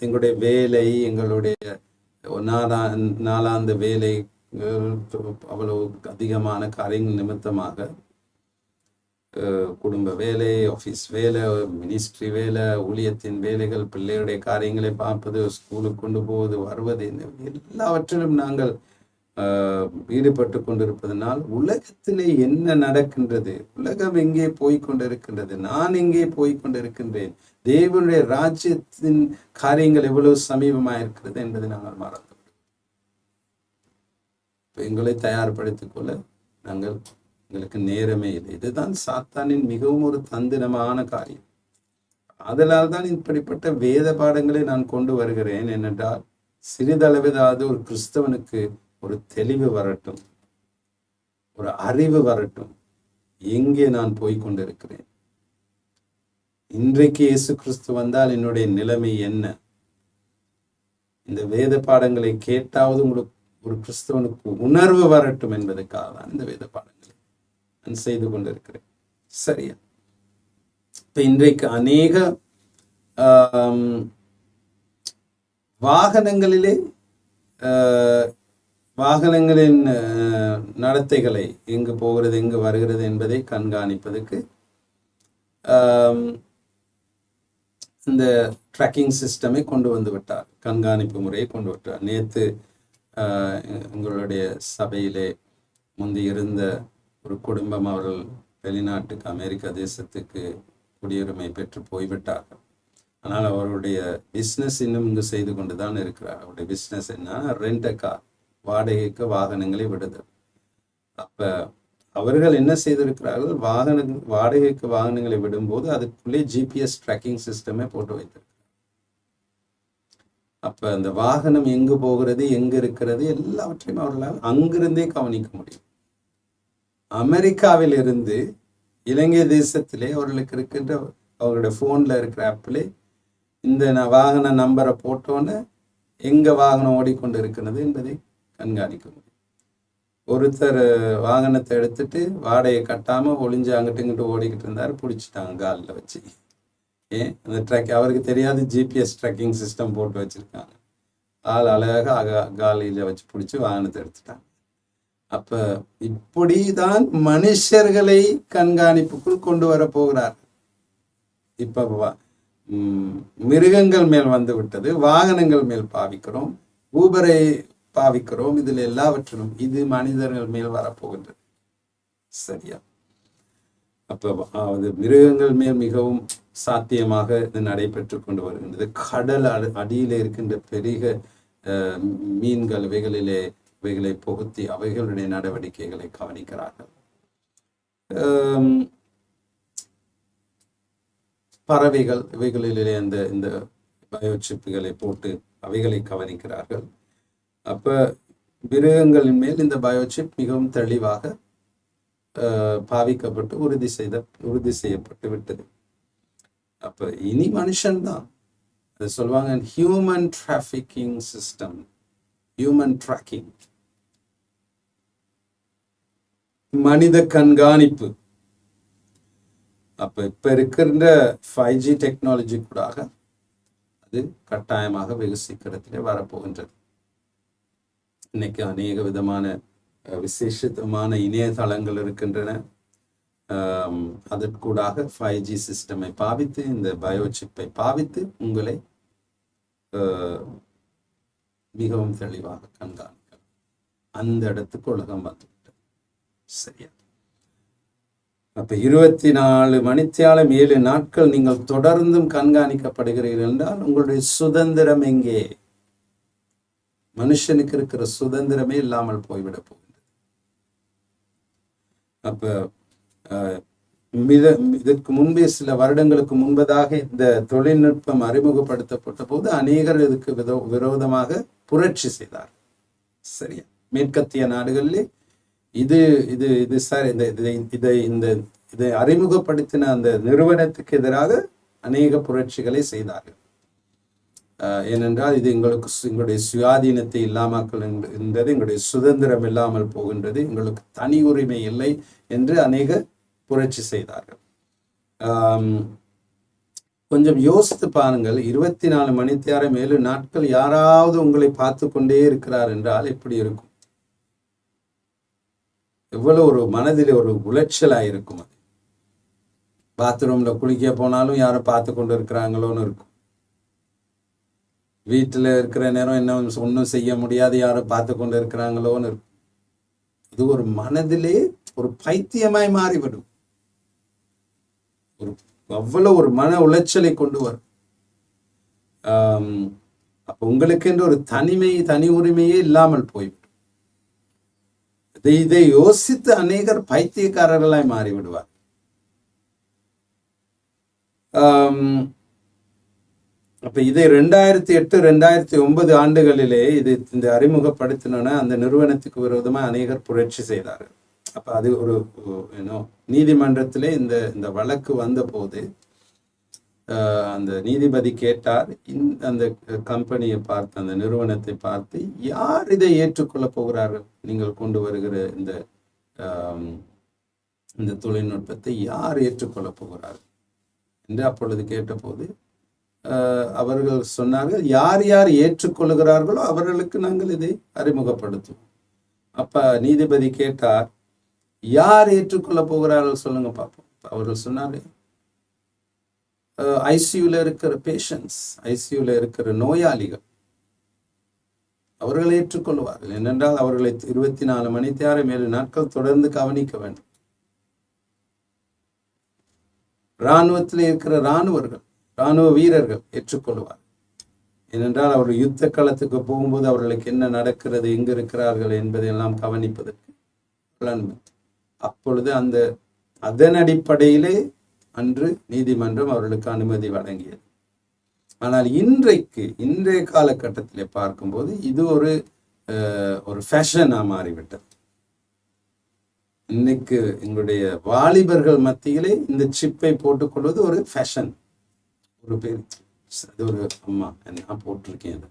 S1: எங்களுடைய வேலை, எங்களுடைய நாளாந்த வேலை, அவ்வளவு அதிகமான காரியங்கள் நிமித்தமாக குடும்ப வேலை, ஆஃபீஸ் வேலை, மினிஸ்ட்ரி வேலை, ஊழியத்தின் வேலைகள், பிள்ளைகளுடைய காரியங்களை பார்ப்பது, ஸ்கூலுக்கு கொண்டு போவது, வருவது, எல்லாவற்றிலும் நாங்கள் ஈடுபட்டு கொண்டிருப்பதனால் உலகத்திலே என்ன நடக்கின்றது, உலகம் எங்கே போய்கொண்டிருக்கின்றது, நான் எங்கே போய்கொண்டிருக்கின்றேன், தேவனுடைய ராஜ்யத்தின் காரியங்கள் எவ்வளவு சமீபமாக இருக்கிறது என்பதை நாங்கள் மறந்து எங்களை தயார்படுத்திக் கொள்ள எங்களுக்கு நேரமே இல்லை. இதுதான் சாத்தானின் மிகவும் ஒரு தந்திரமான காரியம். அதனால் தான் இப்படிப்பட்ட வேத பாடங்களை நான் கொண்டு வருகிறேன். ஏனென்றால் சிறிதளவிதாவது ஒரு கிறிஸ்தவனுக்கு ஒரு தெளிவு வரட்டும், ஒரு அறிவு வரட்டும், எங்கே நான் போய்கொண்டிருக்கிறேன், இன்றைக்கு இயேசு கிறிஸ்து வந்தால் என்னுடைய நிலைமை என்ன. இந்த வேத பாடங்களை கேட்டாவது உங்களுக்கு ஒரு கிறிஸ்தவனுக்கு உணர்வு வரட்டும் என்பதற்காக தான் இந்த வேத பாடங்களை நான் செய்து கொண்டிருக்கிறேன். சரியா? இப்ப இன்றைக்கு அநேக வாகனங்களின் நடத்தைகளை, எங்கு போகிறது எங்கு வருகிறது என்பதை கண்காணிப்பதற்கு இந்த ட்ராக்கிங் சிஸ்டமை கொண்டு வந்து விட்டார், கண்காணிப்பு முறையை கொண்டு விட்டார். நேற்று எங்களுடைய சபையிலே முந்தி இருந்த ஒரு குடும்பம், அவர்கள் வெளிநாட்டுக்கு அமெரிக்கா தேசத்துக்கு குடியுரிமை பெற்று போய்விட்டார்கள். ஆனால் அவருடைய பிஸ்னஸ் இன்னும் இங்கு செய்து கொண்டு தான் இருக்கிறார். அவருடைய பிஸ்னஸ் என்ன, ரெண்ட் அ கார், வாடகைக்கு வாகனங்களை விடுதல். அப்ப அவர்கள் என்ன செய்திருக்கிறார்கள், வாடகைக்கு வாகனங்களை விடும்போது அதுக்குள்ளே ஜிபிஎஸ் ட்ராக்கிங் சிஸ்டமே போட்டு வைத்திருக்கிறார். அப்ப அந்த வாகனம் எங்கு போகிறது, எங்கு இருக்கிறது, எல்லாவற்றையும் அவர்களால் அங்கிருந்தே கவனிக்க முடியும். அமெரிக்காவில் இருந்து இலங்கை தேசத்திலே அவர்களுக்கு இருக்கின்ற அவர்களுடைய போன்ல இருக்கிற ஆப்பிலே இந்த வாகன நம்பரை போட்டோன்னு எங்க வாகனம் ஓடிக்கொண்டு இருக்கிறது என்பதை கண்காணிக்க முடியும். ஒருத்தர் வாகனத்தை எடுத்துட்டு வாடகை கட்டாம ஒளிஞ்சு அங்கிட்டு இங்கிட்டு ஓடிக்கிட்டு இருந்தாரு, பிடிச்சிட்டாங்க காலில் வச்சு. அந்த அவருக்கு தெரியாது ஜிபிஎஸ் ட்ராக்கிங் சிஸ்டம் போட்டு வச்சிருக்காங்க. ஆள் அழகாக காலியில் வச்சு பிடிச்சி வாகனத்தை எடுத்துட்டாங்க. அப்ப இப்படிதான் மனுஷர்களை கண்காணிப்புக்குள் கொண்டு வர போகிறார். இப்ப மிருகங்கள் மேல் வந்து விட்டது, வாகனங்கள் மேல் பாவிக்கிறோம், ஊபரை பாவிக்கிறோம், இதுல எல்லாவற்றிலும் இது மனிதர்கள் மேல் வரப்போகின்றது. சரியா? அப்ப அது மிருகங்கள் மேல் மிகவும் சாத்தியமாக இது நடைபெற்று கொண்டு வருகின்றது. கடல் அடியிலே இருக்கின்ற பெரிய மீன்கள் இவைகளை புகுத்தி அவைகளுடைய நடவடிக்கைகளை கவனிக்கிறார்கள். பறவைகள் இவைகளிலே இந்த பயோசிப்புகளை போட்டு அவைகளை கவனிக்கிறார்கள். அப்ப மிருகங்களின் மேல் இந்த பயோசிப் மிகவும் தெளிவாக பாவிக்கப்பட்டு உறுதி செய்யப்பட்டு விட்டது. அப்ப இனி மனுஷன்தான் அது சொல்லுவாங்க, human trafficking system, human tracking, மனித கண்காணிப்பு. அப்ப இப்ப இருக்கின்ற 5G டெக்னாலஜி கூடாக அது கட்டாயமாக வெகு சீக்கிரத்திலே வரப்போகின்றது. இன்னைக்கு அநேக விதமான விசேஷமான இணையதளங்கள் இருக்கின்றன. அதற்கூடாக 5G சிஸ்டமை பாவித்து, இந்த பயோசிப்பை பாவித்து உங்களை மிகவும் தெளிவாக கண்காணிக்கலாம். அந்த இடத்துக்கு உலகம் வந்துவிட்டது. சரியா? அப்ப 24 மணித்தியாலம் 7 நாட்கள் நீங்கள் தொடர்ந்தும் கண்காணிக்கப்படுகிறீர்கள் என்றால் உங்களுடைய சுதந்திரம் எங்கே? மனுஷனுக்கு இருக்கிற சுதந்திரமே இல்லாமல் போய்விட போகின்றது. அப்ப இதற்கு முன்பே சில வருடங்களுக்கு முன்பதாக இந்த தொழில்நுட்பம் அறிமுகப்படுத்தப்பட்ட போது அநேகர் இதுக்கு விரோதமாக புரட்சி செய்தார். சரியா? மேற்கத்திய நாடுகளிலே இது இது இது சார் இதை அறிமுகப்படுத்தின அந்த நிறுவனத்துக்கு எதிராக அநேக புரட்சிகளை செய்தார்கள். ஏனென்றால் இது எங்களுடைய சுயாதீனத்தை இல்லாமல் என்றது, எங்களுடைய சுதந்திரம் இல்லாமல் போகின்றது, எங்களுக்கு தனி உரிமை இல்லை என்று அநேக புரட்சி செய்தார்கள். கொஞ்சம் யோசித்து பாருங்கள். 24 மணித்தியாலம் 7 நாட்கள் யாராவது உங்களை பார்த்து கொண்டே இருக்கிறார் என்றால் எப்படி இருக்கும்? எவ்வளவு ஒரு மனதில் ஒரு உளைச்சலாக இருக்கும். அது பாத்ரூம்ல குளிக்க போனாலும் யாரும் பார்த்து கொண்டு இருக்கிறாங்களோன்னு இருக்கும். வீட்டில் இருக்கிற நேரம் என்ன ஒன்றும் செய்ய முடியாது, யாரும் பார்த்து கொண்டு இருக்கிறாங்களோன்னு இருக்கும். இது ஒரு மனதிலே ஒரு பைத்தியமாய் மாறிவிடும். அவ்வளவு ஒரு மன உளைச்சலை கொண்டு வரும். அப்ப உங்களுக்கு என்று ஒரு தனி உரிமையே இல்லாமல் போய்விடும். இதை யோசித்து அநேகர் பைத்தியக்காரர்களாய் மாறிவிடுவார். அப்ப இதை 2008, 2009 ஆண்டுகளிலே இந்த அறிமுகப்படுத்தின அந்த நிறுவனத்துக்கு விரோதமா அநேகர் புரட்சி செய்தார்கள். அப்ப அது ஒரு நீதிமன்றத்திலே இந்த வழக்கு வந்த போது அந்த நீதிபதி கேட்டார், அந்த கம்பெனியை பார்த்து, அந்த நிறுவனத்தை பார்த்து, யார் இதை ஏற்றுக்கொள்ள போகிறார்கள்? நீங்கள் கொண்டு வருகிற இந்த தொழில்நுட்பத்தை யார் ஏற்றுக்கொள்ள போகிறார்கள் என்று அப்பொழுது கேட்டபோது அவர்கள் சொன்னார்கள், யார் யார் ஏற்றுக்கொள்கிறார்களோ அவர்களுக்கு நாங்கள் இதை அறிமுகப்படுத்துவோம். அப்ப நீதிபதி கேட்டார், யார் ஏற்றுக்கொள்ள போகிறார்கள் சொல்லுங்க பார்ப்போம். அவர்கள் சொன்னார்கள், ஐசியூல இருக்கிற பேஷண்ட்ஸ், ஐசியூல இருக்கிற நோயாளிகள், அவர்களை ஏற்றுக்கொள்வார்கள். ஏனென்றால் அவர்களை 24 மணித்தியாலம் 7 நாட்கள் தொடர்ந்து கவனிக்க வேண்டும். இராணுவத்தில் இருக்கிற இராணுவ வீரர்கள் ஏற்றுக்கொள்வார். ஏனென்றால் அவர் யுத்த களத்துக்கு போகும்போது அவர்களுக்கு என்ன நடக்கிறது, எங்கு இருக்கிறார்கள் என்பதையெல்லாம் கவனிப்பதற்கு. அப்பொழுது அதன் அடிப்படையிலே அன்று நீதிமன்றம் அவர்களுக்கு அனுமதி வழங்கியது. ஆனால் இன்றைய காலகட்டத்திலே பார்க்கும்போது இது ஒரு ஃபேஷனா மாறிவிட்டது. இன்னைக்கு எங்களுடைய வாலிபர்கள் மத்தியிலே இந்த சிப்பை போட்டுக்கொள்வது ஒரு ஃபேஷன். ஒரு பேர் அது ஒரு அம்மா நான் போட்டிருக்கேன்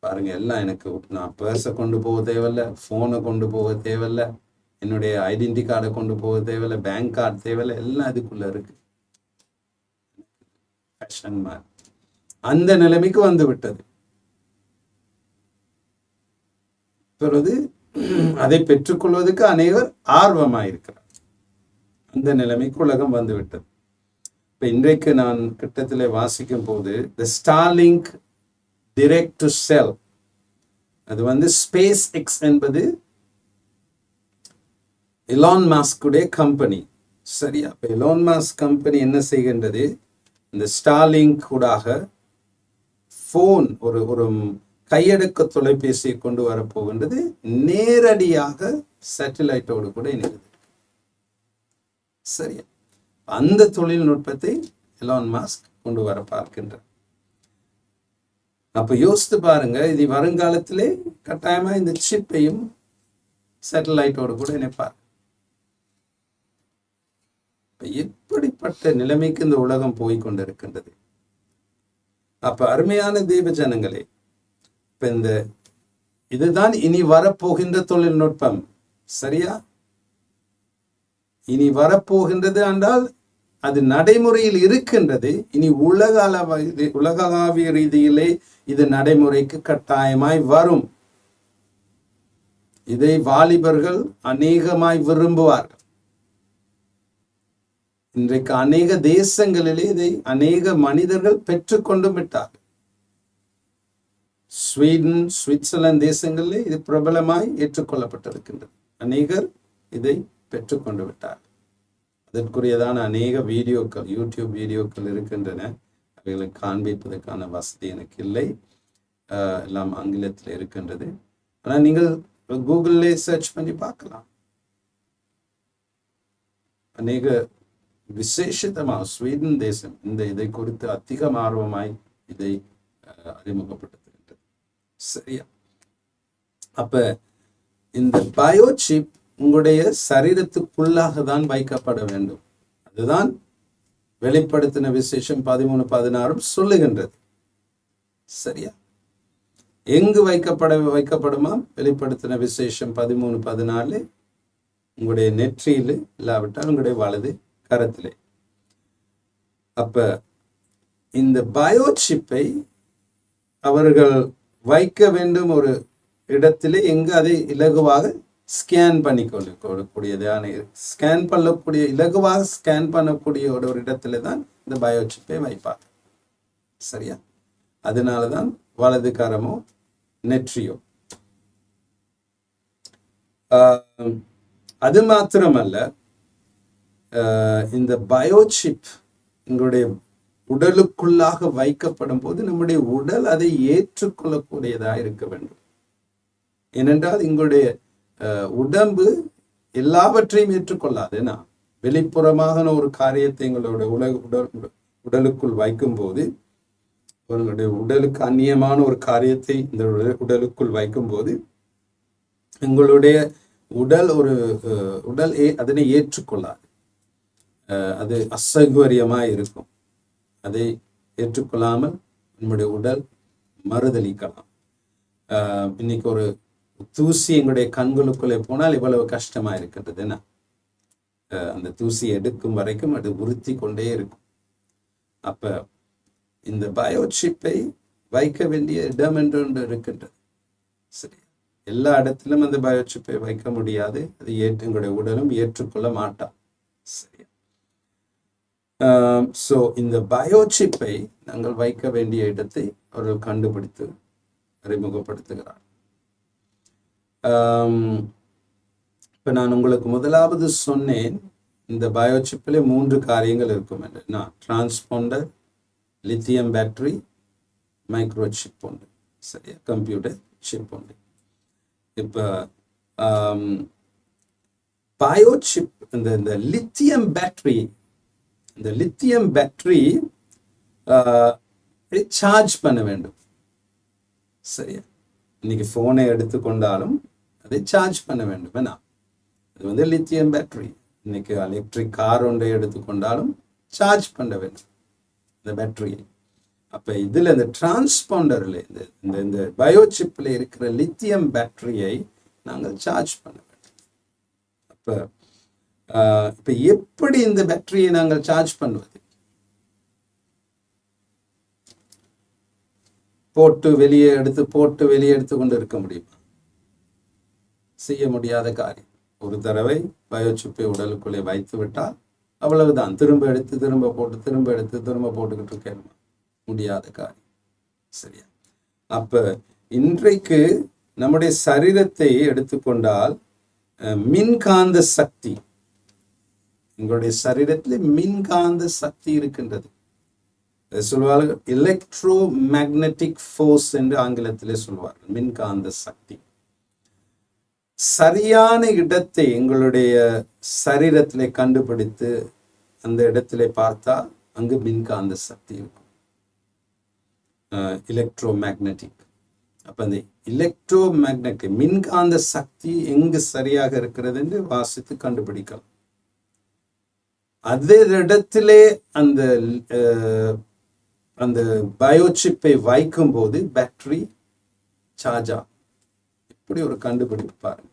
S1: பாருங்க, எல்லாம் எனக்கு நான் பர்ஸை கொண்டு போக தேவையில்லை, ஃபோனை கொண்டு போக தேவையில்லை, என்னுடைய ஐடென்டி கார்டை கொண்டு போக தேவையில்லை, பேங்க் கார்டு தேவையில்லை, எல்லாம் அதுக்குள்ள இருக்கு. ஃபேஷன் மாதிரி அந்த நிலைமைக்கு வந்து விட்டது. பிறகு அதை பெற்றுக்கொள்வதற்கு அநேகர் ஆர்வமாயிருக்கிறார். அந்த நிலைமைக்கு உலகம் வந்து விட்டது. இப்ப இன்றைக்கு நான் கிட்டத்திலே வாசிக்கும் போது தி ஸ்டார்லிங்க் டிரெக்ட் டு செல், அது ஸ்பேஸ் எக்ஸ் என்பது எலான் மாஸ்குடைய கம்பெனி. சரியா? இப்ப எலான் மாஸ்க் கம்பெனி என்ன செய்கின்றது, இந்த ஸ்டார்லிங்க் கூடாக போன் ஒரு கையடக்க தொலைபேசியை கொண்டு வரப்போகின்றது. நேரடியாக சேட்டலைட்டோடு கூட இணைகிறது. சரியா? அந்த தொழில்நுட்பத்தை எலான் மாஸ்க் கொண்டு வர பார்க்கின்றார். அப்ப யோசித்து பாருங்க, இது வருங்காலத்திலே கட்டாயமா இந்த சிப்பையும் சேட்டலைட்டோடு கூட இணைப்பார். எப்படிப்பட்ட நிலைமைக்கு இந்த உலகம் போய்கொண்டிருக்கின்றது. அப்ப அருமையான தேவ ஜனங்களே, இப்ப இதுதான் இனி வரப்போகின்ற தொழில்நுட்பம். சரியா? இனி வரப்போகின்றது என்றால் அது நடைமுறையில் இருக்கின்றது. இனி உலகளாவிய ரீதியிலே இது நடைமுறைக்கு கட்டாயமாய் வரும். இதை வாலிபர்கள் அநேகமாய் விரும்புவார்கள். இன்றைக்கு அநேக தேசங்களிலே இதை அநேக மனிதர்கள் பெற்றுக்கொண்டு விட்டார்கள். ஸ்வீடன், சுவிட்சர்லாந்து தேசங்களிலே இது பிரபலமாய் ஏற்றுக்கொள்ளப்பட்டிருக்கின்றது. அநேகர் இதை பெற்றுக்கொண்டு விட்டார்கள். அதற்குரியதான அநேக வீடியோக்கள், யூடியூப் வீடியோக்கள் இருக்கின்றன. அவைகளை காண்பிப்பதற்கான வசதி எனக்கு இல்லை. எல்லாம் ஆங்கிலத்தில் இருக்கின்றது. ஆனால் நீங்கள் கூகுள்ல சர்ச் பண்ணி பார்க்கலாம். அநேக விசேஷமாக ஸ்வீடன் தேசம் இதை குறித்து அதிக ஆர்வமாய் இதை அறிமுகப்படுத்துகின்றது. சரியா? அப்ப இந்த பயோசிப் உங்களுடைய சரீரத்துக்குள்ளாக தான் வைக்கப்பட வேண்டும். அதுதான் வெளிப்படுத்தின விசேஷம் 13:16 சொல்லுகின்றது. சரியா? எங்கு வைக்கப்படுமா? வெளிப்படுத்தின விசேஷம் 13:14 உங்களுடைய நெற்றியிலே, இல்லாவிட்டால் உங்களுடைய வலது கரத்திலே. அப்ப இந்த பயோசிப்பை அவர்கள் வைக்க வேண்டும் ஒரு இடத்திலே, எங்கு அதை இலகுவாக ஸ்கேன் பண்ணிக்கொள்ளக்கூடியதான இலகுவாக ஸ்கேன் பண்ணக்கூடிய ஒரு இடத்துல தான் இந்த பயோசிப்பை வைப்பார். சரியா? அதனாலதான் வலது கரமோ நெற்றியோ. அது மாத்திரமல்ல, இந்த பயோசிப் எங்களுடைய உடலுக்குள்ளாக வைக்கப்படும் போது நம்முடைய உடல் அதை ஏற்றுக்கொள்ளக்கூடியதாக இருக்க வேண்டும். ஏனென்றால் எங்களுடைய உடம்பு எல்லாவற்றையும் ஏற்றுக்கொள்ளாதுன்னா, வெளிப்புறமாக ஒரு காரியத்தை எங்களோட உடலுக்குள் வைக்கும் போது, உங்களுடைய உடலுக்கு அந்நியமான ஒரு காரியத்தை இந்த உடலுக்குள் வைக்கும் போது எங்களுடைய உடல் அதனை ஏற்றுக்கொள்ளாது. அது அசௌகரியமாய் இருக்கும். அதை ஏற்றுக்கொள்ளாமல் நம்முடைய உடல் மறுதளிக்கலாம். இன்னைக்கு ஒரு தூசி எங்களுடைய கண்களுக்குள்ளே போனால் இவ்வளவு கஷ்டமா இருக்கின்றதுன்னா, அந்த தூசி எடுக்கும் வரைக்கும் அது உறுத்தி கொண்டே இருக்கும். அப்ப இந்த பயோசிப்பை வைக்க வேண்டிய இடம் என்று இருக்கின்றது. சரி, எல்லா இடத்திலும் அந்த பயோசிப்பை வைக்க முடியாது. அது எங்களுடைய உடலும் ஏற்றுக்கொள்ள மாட்டான். சரியா? ஸோ இந்த பயோசிப்பை நாங்கள் வைக்க வேண்டிய இடத்தை அவர்கள் கண்டுபிடித்து அறிமுகப்படுத்துகிறார். இப்ப நான் உங்களுக்கு முதலாவது சொன்னேன், இந்த பயோசிப்பிலே 3 காரியங்கள் இருக்கும் என்று. Transponder, lithium battery, micro chip உண்டு. சரியா? கம்ப்யூட்டர் சிப் உண்டு. இப்ப பயோசிப், இந்த லித்தியம் பேட்டரி, சார்ஜ் பண்ண வேண்டும். சரியா? இன்னைக்கு போனை எடுத்துக்கொண்டாலும் அதை சார்ஜ் பண்ண வேண்டும். ஏன்னா அது லித்தியம் பேட்டரி. இன்னைக்கு எலக்ட்ரிக் கார் ஒன்றை எடுத்துக்கொண்டாலும் சார்ஜ் பண்ண வேண்டும் இந்த பேட்டரியை. அப்ப இதுல இந்த டிரான்ஸ்பாண்டர்ல இந்த பயோசிப்ல இருக்கிற லித்தியம் பேட்டரியை நாங்கள் சார்ஜ் பண்ண வேண்டும். இப்ப எப்படி இந்த பேட்டரியை நாங்கள் சார்ஜ் பண்ணுவது? போட்டு வெளியே எடுத்து கொண்டு இருக்க முடியுமா? செய்ய முடியாத காரியம். ஒரு தடவை பயோசிப்பை உடலுக்குள்ளே வைத்து விட்டால் அவ்வளவுதான். திரும்ப போட்டுக்கிட்டு இருக்க முடியாத காரியம். சரியா? அப்ப இன்றைக்கு நம்முடைய சரீரத்தை எடுத்துக்கொண்டால் மின்காந்த சக்தி, எங்களுடைய சரீரத்தில் மின்காந்த சக்தி இருக்கின்றது. சொல்வார்கள் எலக்ட்ரோ மேக்னெட்டிக் ஃபோர்ஸ் என்று ஆங்கிலத்திலே சொல்வார்கள். மின்காந்த சக்தி சரியான இடத்தை எங்களுடைய சரீரத்திலே கண்டுபிடித்து அந்த இடத்திலே பார்த்தால் அங்கு மின்காந்த சக்தி இருக்கும். Electro magnetic. அப்ப அந்த எலக்ட்ரோ மேக்னெட்டிக் மின்காந்த சக்தி எங்கு சரியாக இருக்கிறது என்று வாசித்து கண்டுபிடிக்கலாம். அதே இடத்திலே அந்த அந்த பயோசிப்பை வைக்கும் போது பேட்டரி சார்ஜ் ஆகும். இப்படி ஒரு கண்டுபிடிப்பு பாருங்க.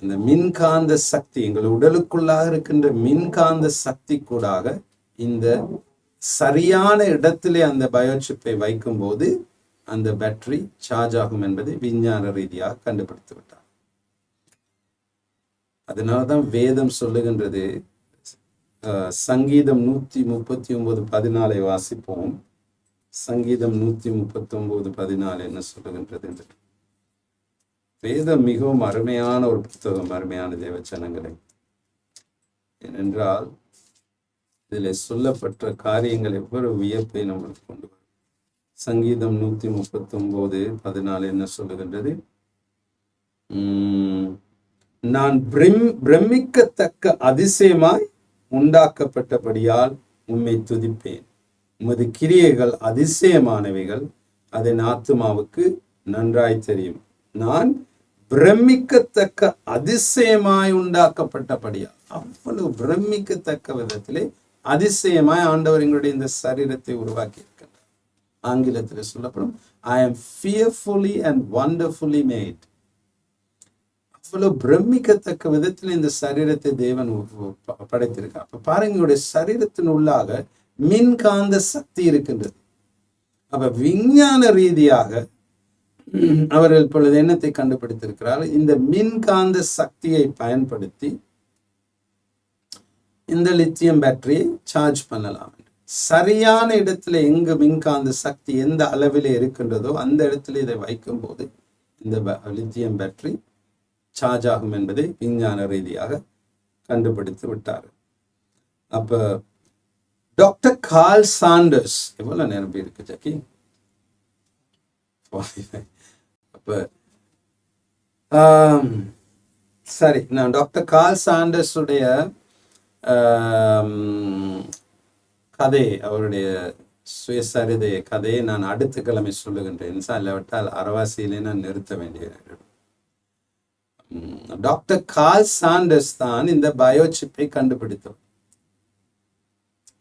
S1: இந்த மின்காந்த சக்தி எங்கள் உடலுக்குள்ளாக இருக்கின்ற மின்காந்த சக்தி கூடாக இந்த சரியான இடத்திலே அந்த பயோசிப்பை வைக்கும் போது அந்த பேட்டரி சார்ஜ் ஆகும் என்பதை விஞ்ஞான ரீதியாக கண்டுபிடித்து விட்டார். அதனால்தான் வேதம் சொல்லுகின்றது. சங்கீதம் 139:14 வாசிப்போம். சங்கீதம் 139:14 என்ன சொல்லுகின்றது என்று. வேதம் மிகவும் அருமையான ஒரு புத்தகம், அருமையான தேவச்சனங்களே. ஏனென்றால் இதில் சொல்லப்பட்ட காரியங்கள் எவ்வளவு வியப்பை நம்மளுக்கு கொண்டு வரும். சங்கீதம் 139:14 என்ன சொல்லுகின்றது? நான் பிரமிக்கத்தக்க அதிசயமாய் உண்டாக்கப்பட்டபடியால் உம்மை துதிப்பேன். உமது கிரியைகள் அதிசயமானவைகள், அதன் ஆத்துமாவுக்கு நன்றாய் தெரியும். நான் பிரமிக்கத்தக்க அதிசயமாய் உண்டாக்கப்பட்டபடியால், அவ்வளவு பிரமிக்கத்தக்க விதத்திலே அதிசயமாய் ஆண்டவர் எங்களுடைய இந்த சரீரத்தை உருவாக்கி இருக்கின்றார். ஆங்கிலத்தில் சொல்லப்படும் I am fearfully and wonderfully made. அவ்வளவு பிரமிக்கத்தக்க விதத்தில் இந்த சரீரத்தை தேவன் படைத்திருக்கார். அப்ப பாருங்க, உங்களுடைய சரீரத்தின் உள்ளாக மின்காந்த சக்தி இருக்கின்றது. அப்ப விஞ்ஞான ரீதியாக அவர்கள் இப்பொழுது என்னத்தை கண்டுபிடித்திருக்கிறார்கள்? இந்த மின்காந்த சக்தியை பயன்படுத்தி இந்த லித்தியம் பேட்டரியை சார்ஜ் பண்ணலாம். சரியான இடத்துல எங்கு மின்காந்த சக்தி எந்த அளவிலே இருக்கின்றதோ அந்த இடத்துல இதை வைக்கும் போது இந்த லித்தியம் பேட்டரி சார்ஜ் ஆகும் என்பதை விஞ்ஞான ரீதியாக கண்டுபிடித்து விட்டார். அப்ப டாக்டர் கார்ல் சாண்டர்ஸ், எவ்வளவு நேரம் இருக்கு ஜக்கி? அப்ப சரி, நான் டாக்டர் கார்ல் சாண்டர்ஸ் உடைய கதை, அவருடைய சுயசரிதை கதையை நான் அடுத்த கிழமை சொல்லுகின்றேன். இல்லாவிட்டால் அரவாசியிலே நான் நிறுத்த வேண்டிய. டாக்டர் கார்ல் சாண்டர்ஸ் தான் இந்த பயோசிப்பை கண்டுபிடித்தவர்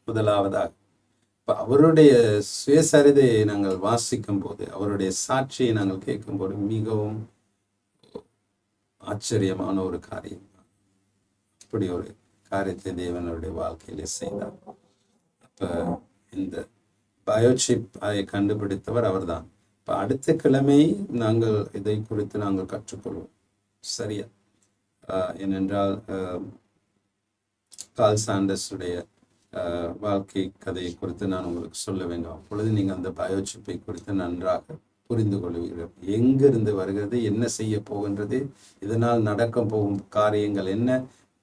S1: முதலாவதாக. அவருடைய சுயசரிதையை நாங்கள் வாசிக்கும் போது, அவருடைய சாட்சியை நாங்கள் கேட்கும் போது மிகவும் ஆச்சரியமான ஒரு காரியம். அப்படி ஒரு காரியத்தை தேவனுடைய வாழ்க்கையிலே செய்தார். அப்ப இந்த பயோசிப் அதை கண்டுபிடித்தவர் அவர்தான். இப்ப அடுத்த கிழமை நாங்கள் இதை குறித்து நாங்கள் கற்றுக்கொள்வோம். சரியா? ஏனென்றால் கார்ல் சாண்டர்ஸுடைய வாழ்க்கை கதையை குறித்து நான் உங்களுக்கு சொல்ல வேண்டும். அப்பொழுது நீங்கள் அந்த பயோசிப்பை குறித்து நன்றாக புரிந்து கொள்வீர்கள். எங்கிருந்து வருகிறது, என்ன செய்ய போகின்றது, இதனால் நடக்க போகும் காரியங்கள் என்ன,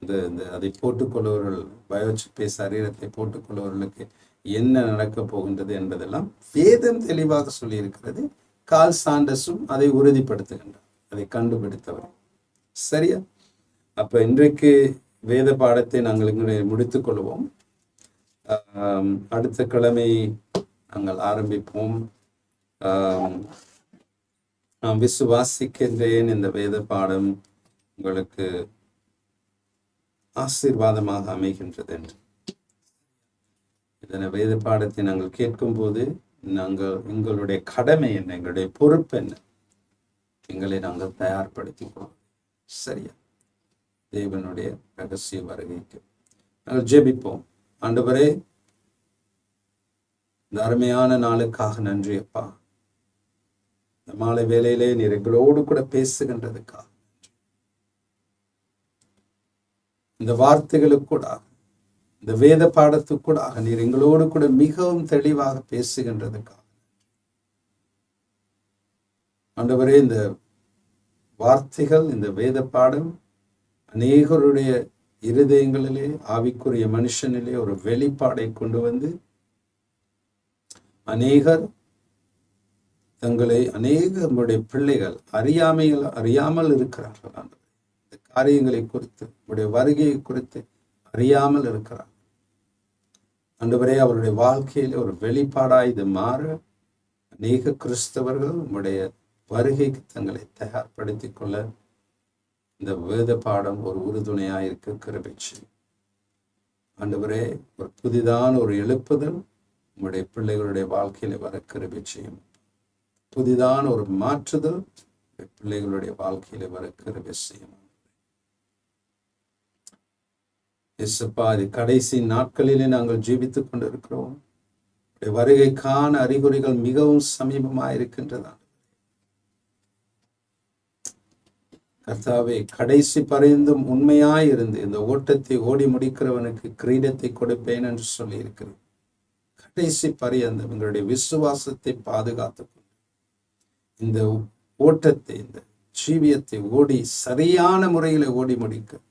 S1: இந்த அதை போட்டுக்கொள்பவர்கள், பயோசிப்பை சரீரத்தை போட்டுக்கொள்பவர்களுக்கு என்ன நடக்க போகின்றது என்பதெல்லாம் வேதம் தெளிவாக சொல்லியிருக்கிறது. கார்ல் சாண்டர்ஸும் அதை உறுதிப்படுத்துகின்றார், அதை கண்டுபிடித்தவர். சரியா? அப்ப இன்றைக்கு வேத பாடத்தை நாங்கள் இங்கே முடித்துக் கொள்வோம். அடுத்த கிழமை நாங்கள் ஆரம்பிப்போம். நான் விசுவாசிக்கின்றேன் இந்த வேத பாடம் உங்களுக்கு ஆசீர்வாதமாக அமைகின்றது என்று. இதனை வேத பாடத்தை நாங்கள் கேட்கும் போது எங்களுடைய கடமை என்ன, எங்களுடைய பொறுப்பு என்ன, எங்களை நாங்கள் தயார்படுத்திக்கொள்வோம். சரியா? தேவனுடைய ரகசிய வருகைக்கு நாங்கள் ஜெபிப்போம். ஆண்டவரே, இந்த அருமையான நாளுக்காக நன்றி அப்பா. இந்த மாலை வேளையிலே நீர் எங்களோடு கூட பேசுகின்றதுக்காக, இந்த வார்த்தைகளுக்கூடாக, இந்த வேத பாடத்துக்கூடாக நீர் எங்களோடு கூட மிகவும் தெளிவாக பேசுகின்றதுக்காக ஆண்டவரே, இந்த வார்த்தைகள், இந்த வேத பாடம் அநேகருடைய இருதயங்களிலே, ஆவிக்குரிய மனுஷனிலே ஒரு வெளிப்பாடை கொண்டு வந்து அநேகர் தங்களை நம்முடைய பிள்ளைகள் அறியாமல் இருக்கிறார்கள். இந்த காரியங்களை குறித்து, நம்முடைய வருகையை குறித்து அறியாமல் இருக்கிறார். ஆண்டவரே, அவருடைய வாழ்க்கையில ஒரு வெளிப்பாடாய் இது மாற அநேக கிறிஸ்தவர்கள் உம்முடைய வருகைக்கு தங்களை தயார்படுத்திக் கொள்ள இந்த வேத பாடம் ஒரு உறுதுணையாயிருக்க கிருபை செய்யும். ஆண்டவரே, ஒரு புதிதான ஒரு எழுப்புதல் உம்முடைய பிள்ளைகளுடைய வாழ்க்கையில வர கிருபை செய்யும். புதிதான ஒரு மாற்றுதல் பிள்ளைகளுடைய வாழ்க்கையில வர கிருபை செய்யும். இயேசுப்பா, இது கடைசி நாட்களிலே நாங்கள் ஜீவித்துக் கொண்டிருக்கிறோம். வருகைக்கான அறிகுறிகள் மிகவும் சமீபமாயிருக்கின்றதான். கர்த்தாவே, கடைசி பரிந்தும் உண்மையாயிருந்து இந்த ஓட்டத்தை ஓடி முடிக்கிறவனுக்கு கிரீடத்தை கொடுப்பேன் என்று சொல்லி இருக்கிறேன். கடைசி பரியந்தம் எங்களுடைய விசுவாசத்தை பாதுகாத்துக் கொண்டு இந்த ஓட்டத்தை, இந்த ஜீவியத்தை ஓடி சரியான முறையில ஓடி முடிக்க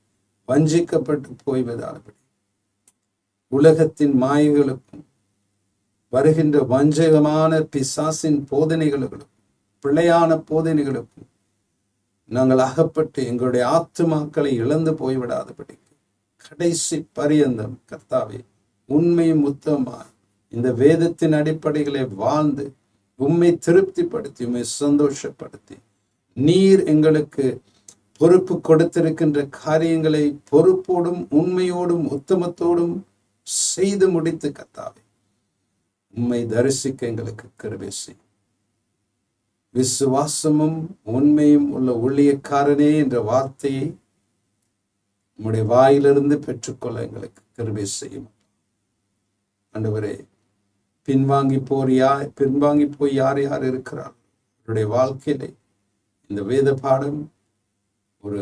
S1: வஞ்சிக்கப்பட்டு போய்விடாதபடி உலகத்தின் மாயைகளுக்கும் வருகின்ற வஞ்சகமான பிசாசின் போதனைகளுக்கும் பிழையான போதனைகளுக்கும் நாங்கள் அகப்பட்டு எங்களுடைய ஆத்துமாக்களை இழந்து போய்விடாதபடி கடைசி பரியந்தம் கர்த்தாவே, உண்மையும் உத்தமமாய் இந்த வேதத்தின் அடிப்படைகளை வாழ்ந்து உம்மை திருப்திப்படுத்தி உம்மை சந்தோஷப்படுத்தி நீர் எங்களுக்கு பொறுப்பு கொடுத்திருக்கின்ற காரியங்களை பொறுப்போடும் உண்மையோடும் உத்தமத்தோடும் செய்து முடித்து கர்த்தாவே, உம்மை தரிசிக்க எங்களுக்கு கிருபை செய்யும். விசுவாசமும் உண்மையும் உள்ள ஊழியக்காரனே என்ற வார்த்தையை உம்முடைய வாயிலிருந்து பெற்றுக்கொள்ள எங்களுக்கு கிருபை செய்யும். ஆண்டவரே, பின்வாங்கி போய் யார் யார் இருக்கிறார் அவருடைய வாழ்க்கையிலே இந்த வேத பாடம் ஒரு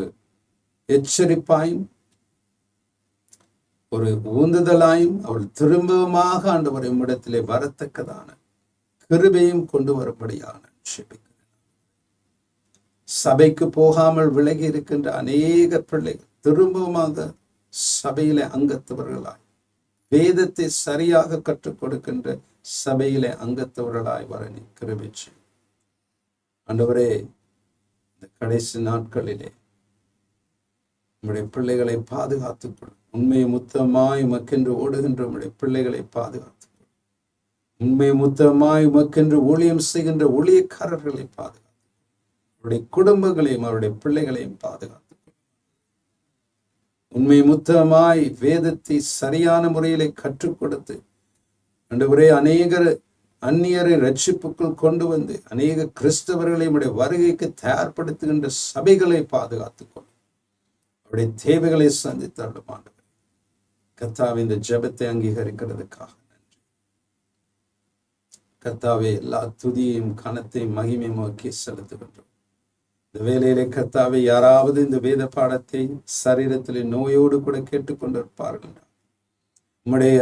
S1: எச்சரிப்பாயும் ஒரு ஊந்துதலாயும் அவள் திரும்பவுமாக ஆண்டவரை உம்மிடத்திலே வரத்தக்கதான கிருபையும் கொண்டு வரும்படியான சபைக்கு போகாமல் விலகி இருக்கின்ற அநேக பிள்ளைகள் திரும்பவுமாக சபையிலே அங்கத்தவர்களாய் வேதத்தை சரியாக கற்றுக் கொடுக்கின்ற சபையிலே அங்கத்தவர்களாய் வர நீ கிருபை செய்யும். ஆண்டவரே, இந்த கடைசி நாட்களிலே உம்முடைய பிள்ளைகளை பாதுகாத்துக் கொள்ளும். உண்மை முத்தமாய் உமக்கென்று ஓடுகின்ற உம்முடைய பிள்ளைகளை பாதுகாத்துக் கொள்ளும். உண்மை முத்தமாய் உமக்கென்று ஊழியம் செய்கின்ற ஊழியக்காரர்களை பாதுகாத்து அவருடைய குடும்பங்களையும் அவருடைய பிள்ளைகளையும் பாதுகாத்துக் கொள்ளும். உண்மை முத்தமாய் வேதத்தை சரியான முறையிலே கற்றுக் கொடுத்து ஆண்டவரே, அநேகர் அந்நியரை ரட்சிப்புக்குள் கொண்டு வந்து அநேக கிறிஸ்தவர்களை உடைய வருகைக்கு தயார்படுத்துகின்ற சபைகளை பாதுகாத்துக் கொள்ளும். அவருடைய தேவைகளை சந்தித்தருளும். ஆண்டவர் கர்த்தாவே, இந்த ஜெபத்தை அங்கீகரிக்கிறதுக்காக நன்றி. கர்த்தாவே, எல்லா துதியையும் கனத்தையும் மகிமையும் நோக்கி செலுத்துகின்றோம். இந்த வேளையிலே கர்த்தாவே, யாராவது இந்த வேத பாடத்தை சரீரத்திலே நோயோடு கூட கேட்டுக்கொண்டிருப்பார்கள், உம்முடைய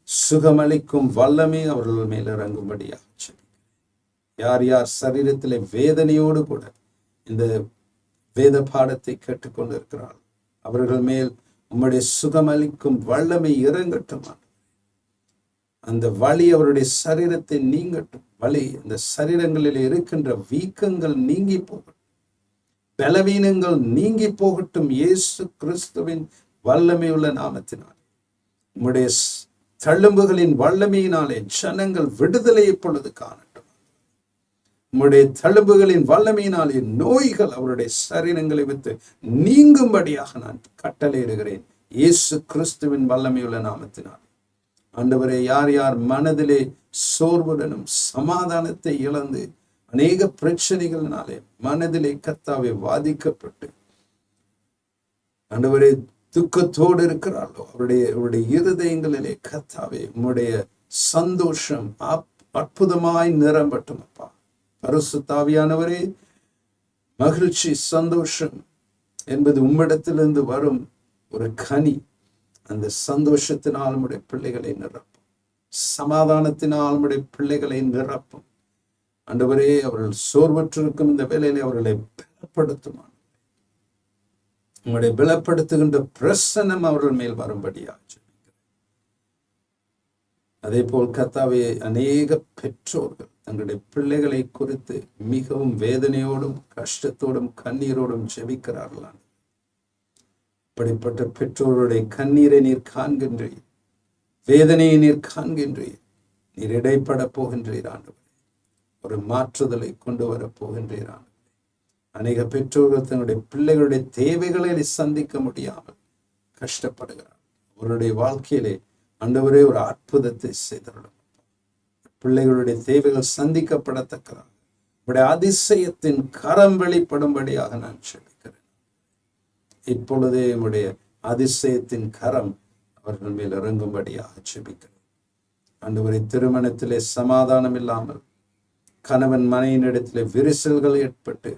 S1: சுகமளிக்கும் வல்லமே அவர்கள் மேல் இறங்கும்படியாக யார் யார் சரீரத்திலே வேதனையோடு கூட இந்த வேத பாடத்தை கேட்டுக்கொண்டிருக்கிறார்கள் அவர்கள் மேல் உம்முடைய சுகமளிக்கும் வல்லமை இறங்கட்டும். அந்த வலி அவருடைய சரீரத்தை நீங்கட்டும். வலி அந்த சரீரங்களில் இருக்கின்ற வீக்கங்கள் நீங்கி போகட்டும், பலவீனங்கள் நீங்கி போகட்டும். இயேசு கிறிஸ்துவின் வல்லமை உள்ள நாமத்தினால் உம்முடைய தழும்புகளின் வல்லமையினாலே ஜனங்கள் விடுதலை இப்பொழுது காணட்டும். உம்முடைய தழும்புகளின் வல்லமையினாலே நோய்கள் அவருடைய சரீரங்களை விட்டு நீங்கும்படியாக நான் கட்டளையிடுகிறேன் இயேசு கிறிஸ்துவின் வல்லமையுள்ள நாமத்தினால். ஆண்டவரே, யார் யார் மனதிலே சோர்வுடனும் சமாதானத்தை இழந்து அநேக பிரச்சனைகளினாலே மனதிலே கர்த்தாவே வாதிக்கப்பட்டு ஆண்டவரே துக்கத்தோடு இருக்கிறார்களோ அவருடைய இருதயங்களிலே கர்த்தாவே உம்முடைய சந்தோஷம் அற்புதமாய் நிரம்பட்டும். அப்பா, பரிசுத்த ஆவியானவரே, மகிழ்ச்சி சந்தோஷம் என்பது உம்மிடத்திலிருந்து வரும் ஒரு கனி. அந்த சந்தோஷத்தினால் உம்முடைய பிள்ளைகளை நிரப்பும், சமாதானத்தினால் உம்முடைய பிள்ளைகளை நிரப்பும். ஆண்டவரே, அவர்கள் சோர்வற்றிருக்கும் இந்த வேளையிலே அவர்களை பலப்படுத்தும். உங்களுடைய பலப்படுத்துகின்ற பிரசன்னம் அவர்கள் மேல் வரும்படியாச்சு. அதே போல் கர்த்தாவே, அநேக பெற்றோர்கள் தங்களுடைய பிள்ளைகளை குறித்து மிகவும் வேதனையோடும் கஷ்டத்தோடும் கண்ணீரோடும் ஜெபிக்கிறார்களாம். இப்படிப்பட்ட பெற்றோருடைய கண்ணீரை நீர் காண்கின்றீர், வேதனையை நீர் காண்கின்றீர், நீர் இடைப்பட போகின்றீர். ஆண்டவரே, ஒரு மாற்றுதலை கொண்டு வரப் போகின்றான். அநேக பெற்றோர்கள் தங்களுடைய பிள்ளைகளுடைய தேவைகளை சந்திக்க முடியாமல் கஷ்டப்படுகிறார். அவருடைய வாழ்க்கையிலே ஆண்டவரே ஒரு அற்புதத்தை செய்தருளும். பிள்ளைகளுடைய தேவைகள் சந்திக்கப்படத்தக்கதாக உடைய அதிசயத்தின் கரம் வெளிப்படும்படியாக நான் செபிக்கிறேன். இப்பொழுதே உடைய அதிசயத்தின் கரம் அவர்கள் மேல் இறங்கும்படியாக செபிக்கிறேன். ஆண்டவரை திருமணத்திலே சமாதானம் இல்லாமல் கணவன் மனைவியினிடத்திலே விரிசல்கள் ஏற்பட்டு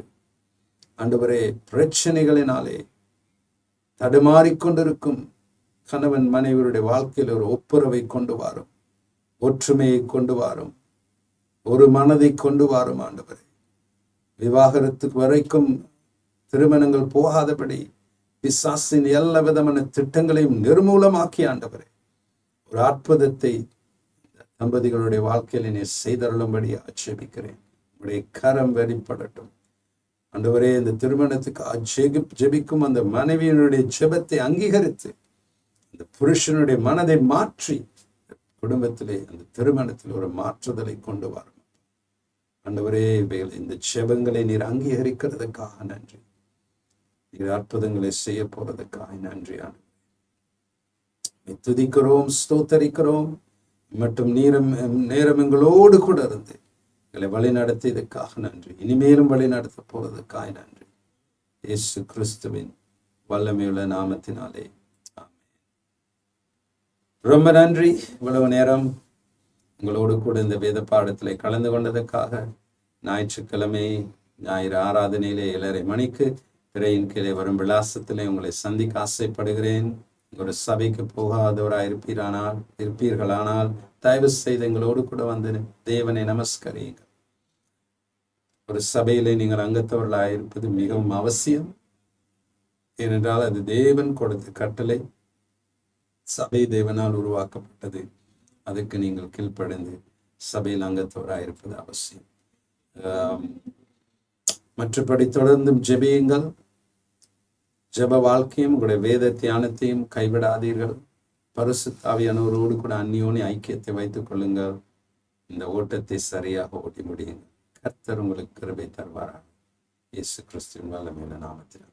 S1: ஆண்டவரே பிரச்சனைகளினாலே தடுமாறிக்கொண்டிருக்கும் கணவன் மனைவியுடைய வாழ்க்கையில் ஒரு ஒப்புரவை கொண்டு வரும், ஒற்றுமையை கொண்டு வரும், ஒரு மனதை கொண்டு வரும். ஆண்டவரே விவாகரத்துக்கு வரைக்கும் திருமணங்கள் போகாதபடி பிசாசின் எல்லா விதமான திட்டங்களையும் நிர்மூலமாக்கி ஆண்டவரே ஒரு அற்புதத்தை தம்பதிகளுடைய வாழ்க்கையில் நீ செய்தருளும்படி ஆட்சேபிக்கிறேன். உடைய கரம் வெளிப்படட்டும் ஆண்டவரே. இந்த திருமணத்துக்கு ஜெபிக்கும் அந்த மனைவியினுடைய ஜெபத்தை அங்கீகரித்து அந்த புருஷனுடைய மனதை மாற்றி குடும்பத்திலே அந்த திருமணத்தில் ஒரு மாற்றுதலை கொண்டு வரும். ஆண்டவரே இந்த ஜெபங்களை நீர் அங்கீகரிக்கிறதுக்காக நன்றி. நீர் அற்புதங்களை செய்ய போறதுக்காக நன்றி. ஆண்டவரே துதிக்கிறோம், ஸ்தோத்தரிக்கிறோம். மற்றும் நேரம் எங்களோடு கூட இருந்து எங்களை வழி நடத்தியதுக்காக நன்றி. இனிமேலும் வழி நடத்த போறதுக்காக நன்றி. இயேசு கிறிஸ்துவின் வல்லமையுள்ள நாமத்தினாலே ஆமென். ரொம்ப நன்றி. இவ்வளவு நேரம் உங்களோடு கூட இந்த வேத பாடத்திலே கலந்து கொண்டதுக்காக. ஞாயிற்றுக்கிழமை ஞாயிறு ஆராதனையிலே 7:30 மணிக்கு பிறையின் கீழே வரும் விலாசத்திலே உங்களை சந்திக்க ஆசைப்படுகிறேன். ஒரு சபைக்கு போகாதவராய் இருப்பீர்களானால் தயவு செய்து எங்களோடு கூட வந்து தேவனை நமஸ்கரியுங்கள். ஒரு சபையிலே நீங்கள் அங்கத்தவர்களாக இருப்பது மிகவும் அவசியம். ஏனென்றால் அது தேவன் கொடுத்த கட்டளை. சபை தேவனால் உருவாக்கப்பட்டது. அதுக்கு நீங்கள் கீழ்ப்படைந்து சபையில் அங்கத்தவராக இருப்பது அவசியம். மற்றபடி தொடர்ந்தும் ஜெபியுங்கள். ஜெப வாழ்க்கையும் உங்களுடைய வேத தியானத்தையும் கைவிடாதீர்கள். பரிசுத்த ஆவியானவரோடு கூட அந்யோன்ய ஐக்கியத்தை வைத்துக் கொள்ளுங்கள். இந்த ஓட்டத்தை சரியாக ஓட்டி முடியுங்கள். கர்த்தர் உங்களுக்கு கிருபை தருவாராக. இயேசு கிறிஸ்துவின் வல்லமையுள்ள நாமத்தில்.